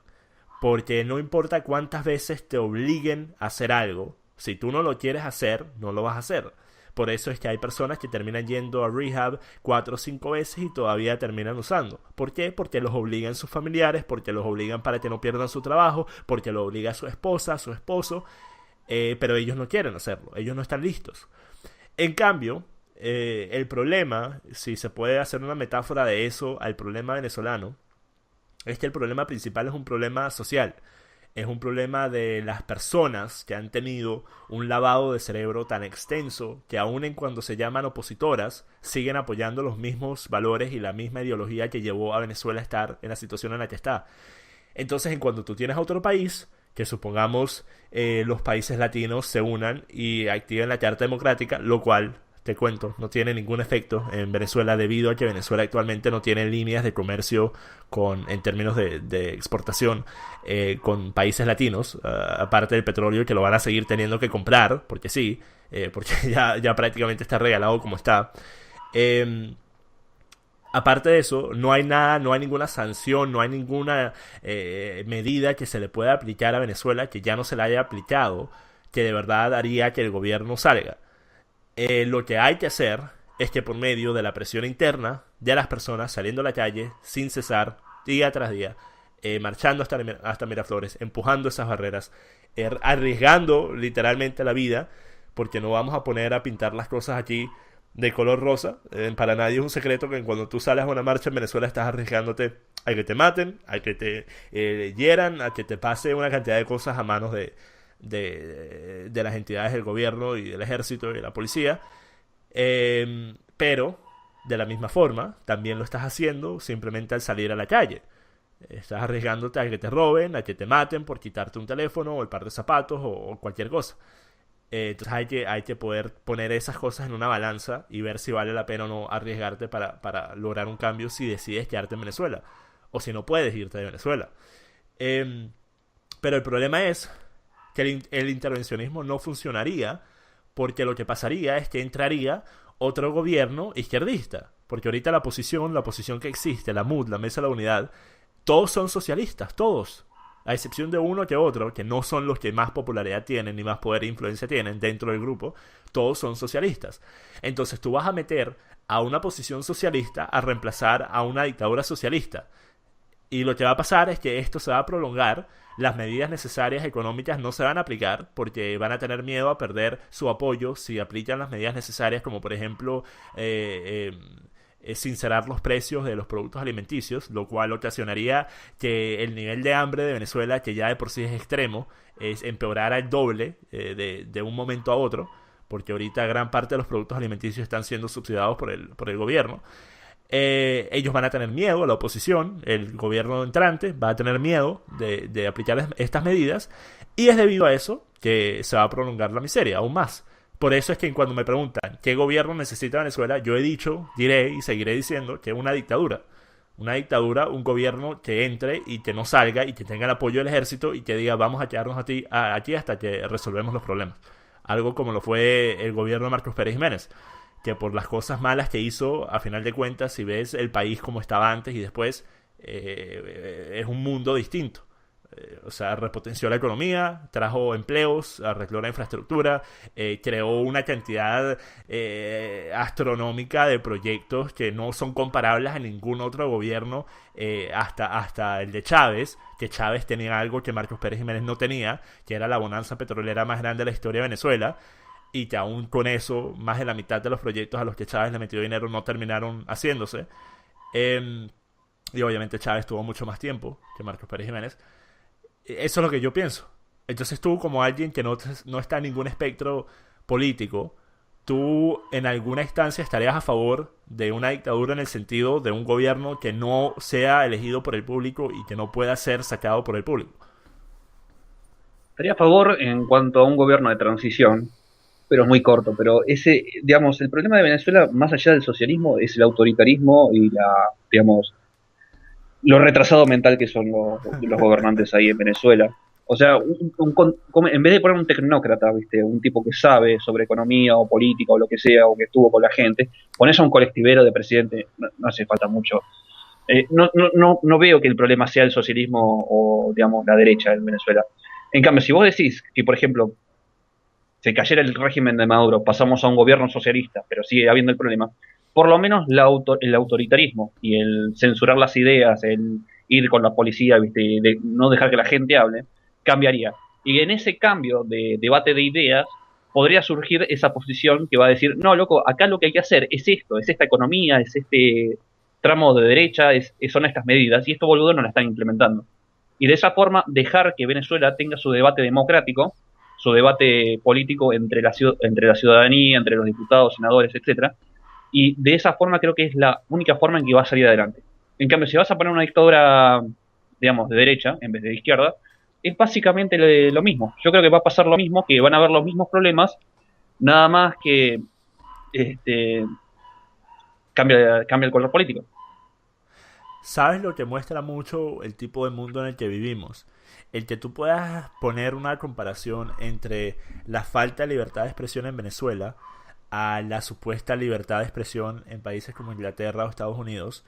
Porque no importa cuántas veces te obliguen a hacer algo, si tú no lo quieres hacer, no lo vas a hacer. Por eso es que hay personas que terminan yendo a rehab 4 o 5 veces y todavía terminan usando. ¿Por qué? Porque los obligan sus familiares, porque los obligan para que no pierdan su trabajo, porque lo obliga a su esposa, a su esposo, pero ellos no quieren hacerlo, ellos no están listos. En cambio, el problema, si se puede hacer una metáfora de eso al problema venezolano, es que el problema principal es un problema social. Es un problema de las personas que han tenido un lavado de cerebro tan extenso que aun en cuando se llaman opositoras, siguen apoyando los mismos valores y la misma ideología que llevó a Venezuela a estar en la situación en la que está. Entonces, en cuanto tú tienes a otro país, que supongamos los países latinos se unan y activen la Carta Democrática, lo cual, te cuento, no tiene ningún efecto en Venezuela debido a que Venezuela actualmente no tiene líneas de comercio en términos de exportación con países latinos, aparte del petróleo que lo van a seguir teniendo que comprar, porque sí, porque ya prácticamente está regalado como está. Eh, Aparte de eso, no hay nada, no hay ninguna sanción, no hay ninguna medida que se le pueda aplicar a Venezuela que ya no se le haya aplicado, que de verdad haría que el gobierno salga. Lo que hay que hacer es que por medio de la presión interna de las personas saliendo a la calle sin cesar, día tras día, marchando hasta Miraflores, empujando esas barreras, arriesgando literalmente la vida, porque no vamos a poner a pintar las cosas aquí de color rosa. Para nadie es un secreto que cuando tú sales a una marcha en Venezuela estás arriesgándote a que te maten, a que te hieran, a que te pase una cantidad de cosas a manos de las entidades del gobierno y del ejército y de la policía. Pero, de la misma forma, también lo estás haciendo simplemente al salir a la calle. Estás arriesgándote a que te roben, a que te maten por quitarte un teléfono o el par de zapatos o cualquier cosa. Entonces hay que poder poner esas cosas en una balanza y ver si vale la pena o no arriesgarte para lograr un cambio si decides quedarte en Venezuela o si no puedes irte de Venezuela. Eh, pero el problema es que el intervencionismo no funcionaría porque lo que pasaría es que entraría otro gobierno izquierdista. Porque ahorita la oposición que existe, la MUD, la Mesa de la Unidad, todos son socialistas, todos. A excepción de uno que otro, que no son los que más popularidad tienen ni más poder e influencia tienen dentro del grupo, todos son socialistas. Entonces tú vas a meter a una posición socialista a reemplazar a una dictadura socialista. Y lo que va a pasar es que esto se va a prolongar, las medidas necesarias económicas no se van a aplicar porque van a tener miedo a perder su apoyo si aplican las medidas necesarias, como por ejemplo sincerar los precios de los productos alimenticios, lo cual ocasionaría que el nivel de hambre de Venezuela, que ya de por sí es extremo, empeorara el doble de un momento a otro, porque ahorita gran parte de los productos alimenticios están siendo subsidiados por el gobierno. Ellos van a tener miedo, la oposición, el gobierno entrante va a tener miedo de aplicar estas medidas y es debido a eso que se va a prolongar la miseria aún más. Por eso es que cuando me preguntan qué gobierno necesita Venezuela, yo he dicho, diré y seguiré diciendo que una dictadura. Una dictadura, un gobierno que entre y que no salga y que tenga el apoyo del ejército y que diga vamos a quedarnos aquí hasta que resolvemos los problemas. Algo como lo fue el gobierno de Marcos Pérez Jiménez, que por las cosas malas que hizo, a final de cuentas, si ves el país como estaba antes y después, es un mundo distinto. O sea, repotenció la economía, trajo empleos, arregló la infraestructura, creó una cantidad astronómica de proyectos que no son comparables a ningún otro gobierno, hasta el de Chávez, que Chávez tenía algo que Marcos Pérez Jiménez no tenía, que era la bonanza petrolera más grande de la historia de Venezuela, y que aún con eso, más de la mitad de los proyectos a los que Chávez le metió dinero no terminaron haciéndose. Eh, y obviamente Chávez tuvo mucho más tiempo que Marcos Pérez Jiménez. Eso es lo que yo pienso. Entonces tú, como alguien que no está en ningún espectro político, tú en alguna instancia estarías a favor de una dictadura en el sentido de un gobierno que no sea elegido por el público y que no pueda ser sacado por el público. Estaría a favor en cuanto a un gobierno de transición, pero es muy corto. Pero ese, digamos, el problema de Venezuela, más allá del socialismo, es el autoritarismo y digamos, lo retrasado mental que son los gobernantes ahí en Venezuela. O sea, en vez de poner un tecnócrata, ¿viste? Un tipo que sabe sobre economía o política o lo que sea, o que estuvo con la gente, pones a un colectivero de presidente, no hace falta mucho. No veo que el problema sea el socialismo o, digamos, la derecha en Venezuela. En cambio, si vos decís que, por ejemplo, se cayera el régimen de Maduro, pasamos a un gobierno socialista, pero sigue habiendo el problema, por lo menos el autoritarismo y el censurar las ideas, el ir con la policía, ¿viste? De no dejar que la gente hable, cambiaría. Y en ese cambio de debate de ideas podría surgir esa posición que va a decir, no, loco, acá lo que hay que hacer es esto, es esta economía, es este tramo de derecha, son estas medidas, y estos boludos no la están implementando. Y de esa forma dejar que Venezuela tenga su debate democrático, su debate político entre la ciudadanía, entre los diputados, senadores, etcétera, y de esa forma creo que es la única forma en que va a salir adelante. En cambio, si vas a poner una dictadura, digamos, de derecha en vez de izquierda, es básicamente lo mismo. Yo creo que va a pasar lo mismo, que van a haber los mismos problemas, nada más que este, cambia el color político. ¿Sabes lo que muestra mucho el tipo de mundo en el que vivimos? El que tú puedas poner una comparación entre la falta de libertad de expresión en Venezuela a la supuesta libertad de expresión en países como Inglaterra o Estados Unidos,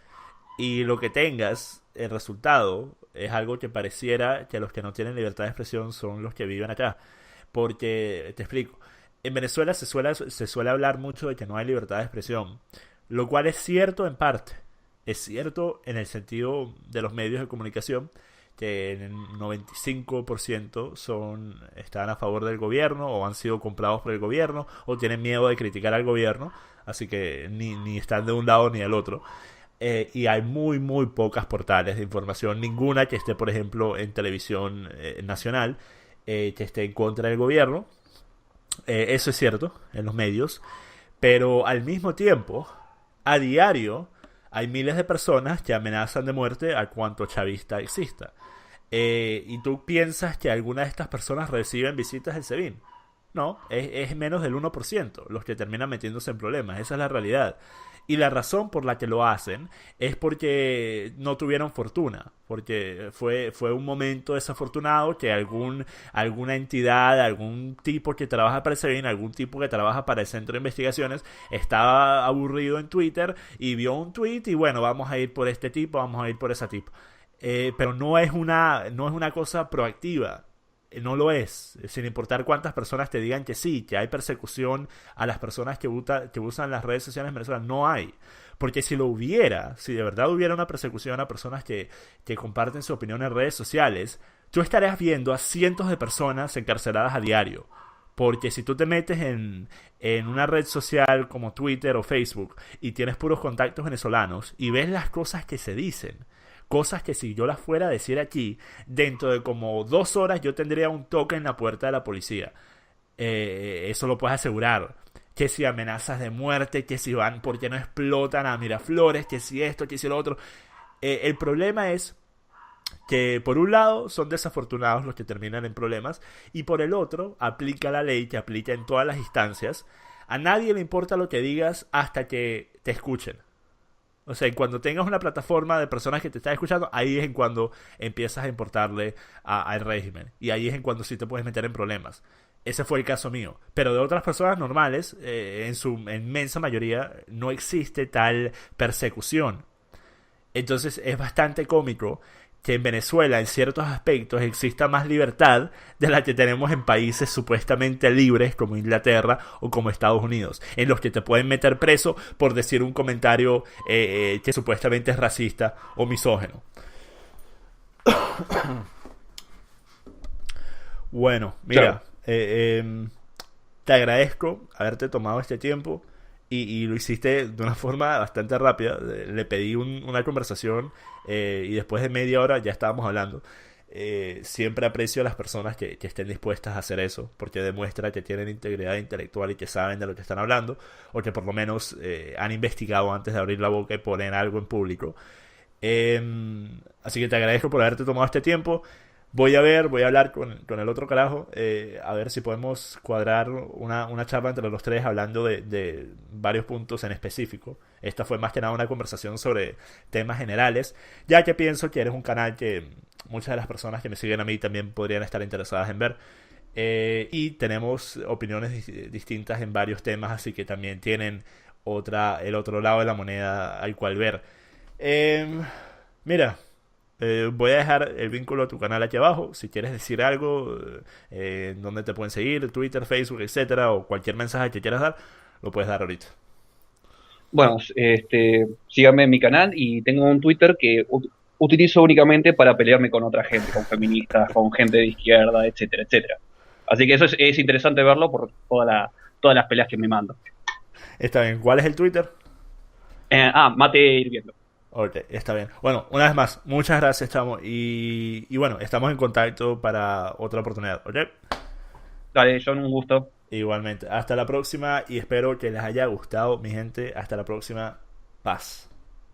y lo que tengas, el resultado, es algo que pareciera que los que no tienen libertad de expresión son los que viven acá. Porque, te explico, en Venezuela se suele hablar mucho de que no hay libertad de expresión, lo cual es cierto en parte. Es cierto en el sentido de los medios de comunicación, que en el 95% están a favor del gobierno o han sido comprados por el gobierno o tienen miedo de criticar al gobierno, así que ni están de un lado ni del otro. Y hay muy muy pocas portales de información, ninguna que esté por ejemplo en televisión nacional, que esté en contra del gobierno. Eso es cierto en los medios, pero al mismo tiempo, a diario hay miles de personas que amenazan de muerte a cuanto chavista exista. Y tú piensas que algunas de estas personas reciben visitas del SEBIN. No, es menos del 1% los que terminan metiéndose en problemas. Esa es la realidad. Y la razón por la que lo hacen es porque no tuvieron fortuna. Porque fue un momento desafortunado que alguna entidad, algún tipo que trabaja para el SEBIN, algún tipo que trabaja para el Centro de Investigaciones, estaba aburrido en Twitter y vio un tweet y bueno, vamos a ir por este tipo, vamos a ir por ese tipo. Pero no es una cosa proactiva. No lo es, sin importar cuántas personas te digan que sí, que hay persecución a las personas que usan las redes sociales en Venezuela. No hay, porque si lo hubiera, si de verdad hubiera una persecución a personas que comparten su opinión en redes sociales, tú estarías viendo a cientos de personas encarceladas a diario. Porque si tú te metes en una red social como Twitter o Facebook y tienes puros contactos venezolanos y ves las cosas que se dicen, cosas que si yo las fuera a decir aquí, dentro de como 2 horas yo tendría un toque en la puerta de la policía. Eso lo puedes asegurar. Que si amenazas de muerte, que si van porque no explotan a Miraflores, que si esto, que si lo otro. El problema es que por un lado son desafortunados los que terminan en problemas y por el otro aplica la ley que aplica en todas las instancias. A nadie le importa lo que digas hasta que te escuchen. O sea, cuando tengas una plataforma de personas que te están escuchando, ahí es en cuando empiezas a importarle al régimen. Y ahí es en cuando sí te puedes meter en problemas. Ese fue el caso mío. Pero de otras personas normales, en su inmensa mayoría, no existe tal persecución. Entonces es bastante cómico que en Venezuela en ciertos aspectos exista más libertad de la que tenemos en países supuestamente libres como Inglaterra o como Estados Unidos, en los que te pueden meter preso por decir un comentario que supuestamente es racista o misógino. Bueno, mira, Claro. te agradezco haberte tomado este tiempo y lo hiciste de una forma bastante rápida. Le pedí una conversación y después de media hora ya estábamos hablando. Siempre aprecio a las personas que estén dispuestas a hacer eso, porque demuestra que tienen integridad intelectual y que saben de lo que están hablando, o que por lo menos han investigado antes de abrir la boca y poner algo en público. Así que te agradezco por haberte tomado este tiempo. Voy a hablar con el otro carajo, a ver si podemos cuadrar una charla entre los tres hablando de varios puntos en específico. Esta fue más que nada una conversación sobre temas generales, ya que pienso que eres un canal que muchas de las personas que me siguen a mí también podrían estar interesadas en ver. Y tenemos opiniones distintas en varios temas, así que también tienen el otro lado de la moneda al cual ver. Eh, Mira, voy a dejar el vínculo a tu canal aquí abajo. Si quieres decir algo, dónde te pueden seguir, Twitter, Facebook, etcétera, o cualquier mensaje que quieras dar, lo puedes dar ahorita. Bueno, síganme en mi canal y tengo un Twitter que utilizo únicamente para pelearme con otra gente, con feministas, con gente de izquierda, etcétera, etcétera. Así que eso es interesante verlo por todas las peleas que me mando. Está bien. ¿Cuál es el Twitter? Mate hirviendo. Ok, está bien. Bueno, una vez más, muchas gracias, chamo. Y bueno, estamos en contacto para otra oportunidad, ¿ok? Dale, John, un gusto. Igualmente. Hasta la próxima y espero que les haya gustado, mi gente. Hasta la próxima. Paz.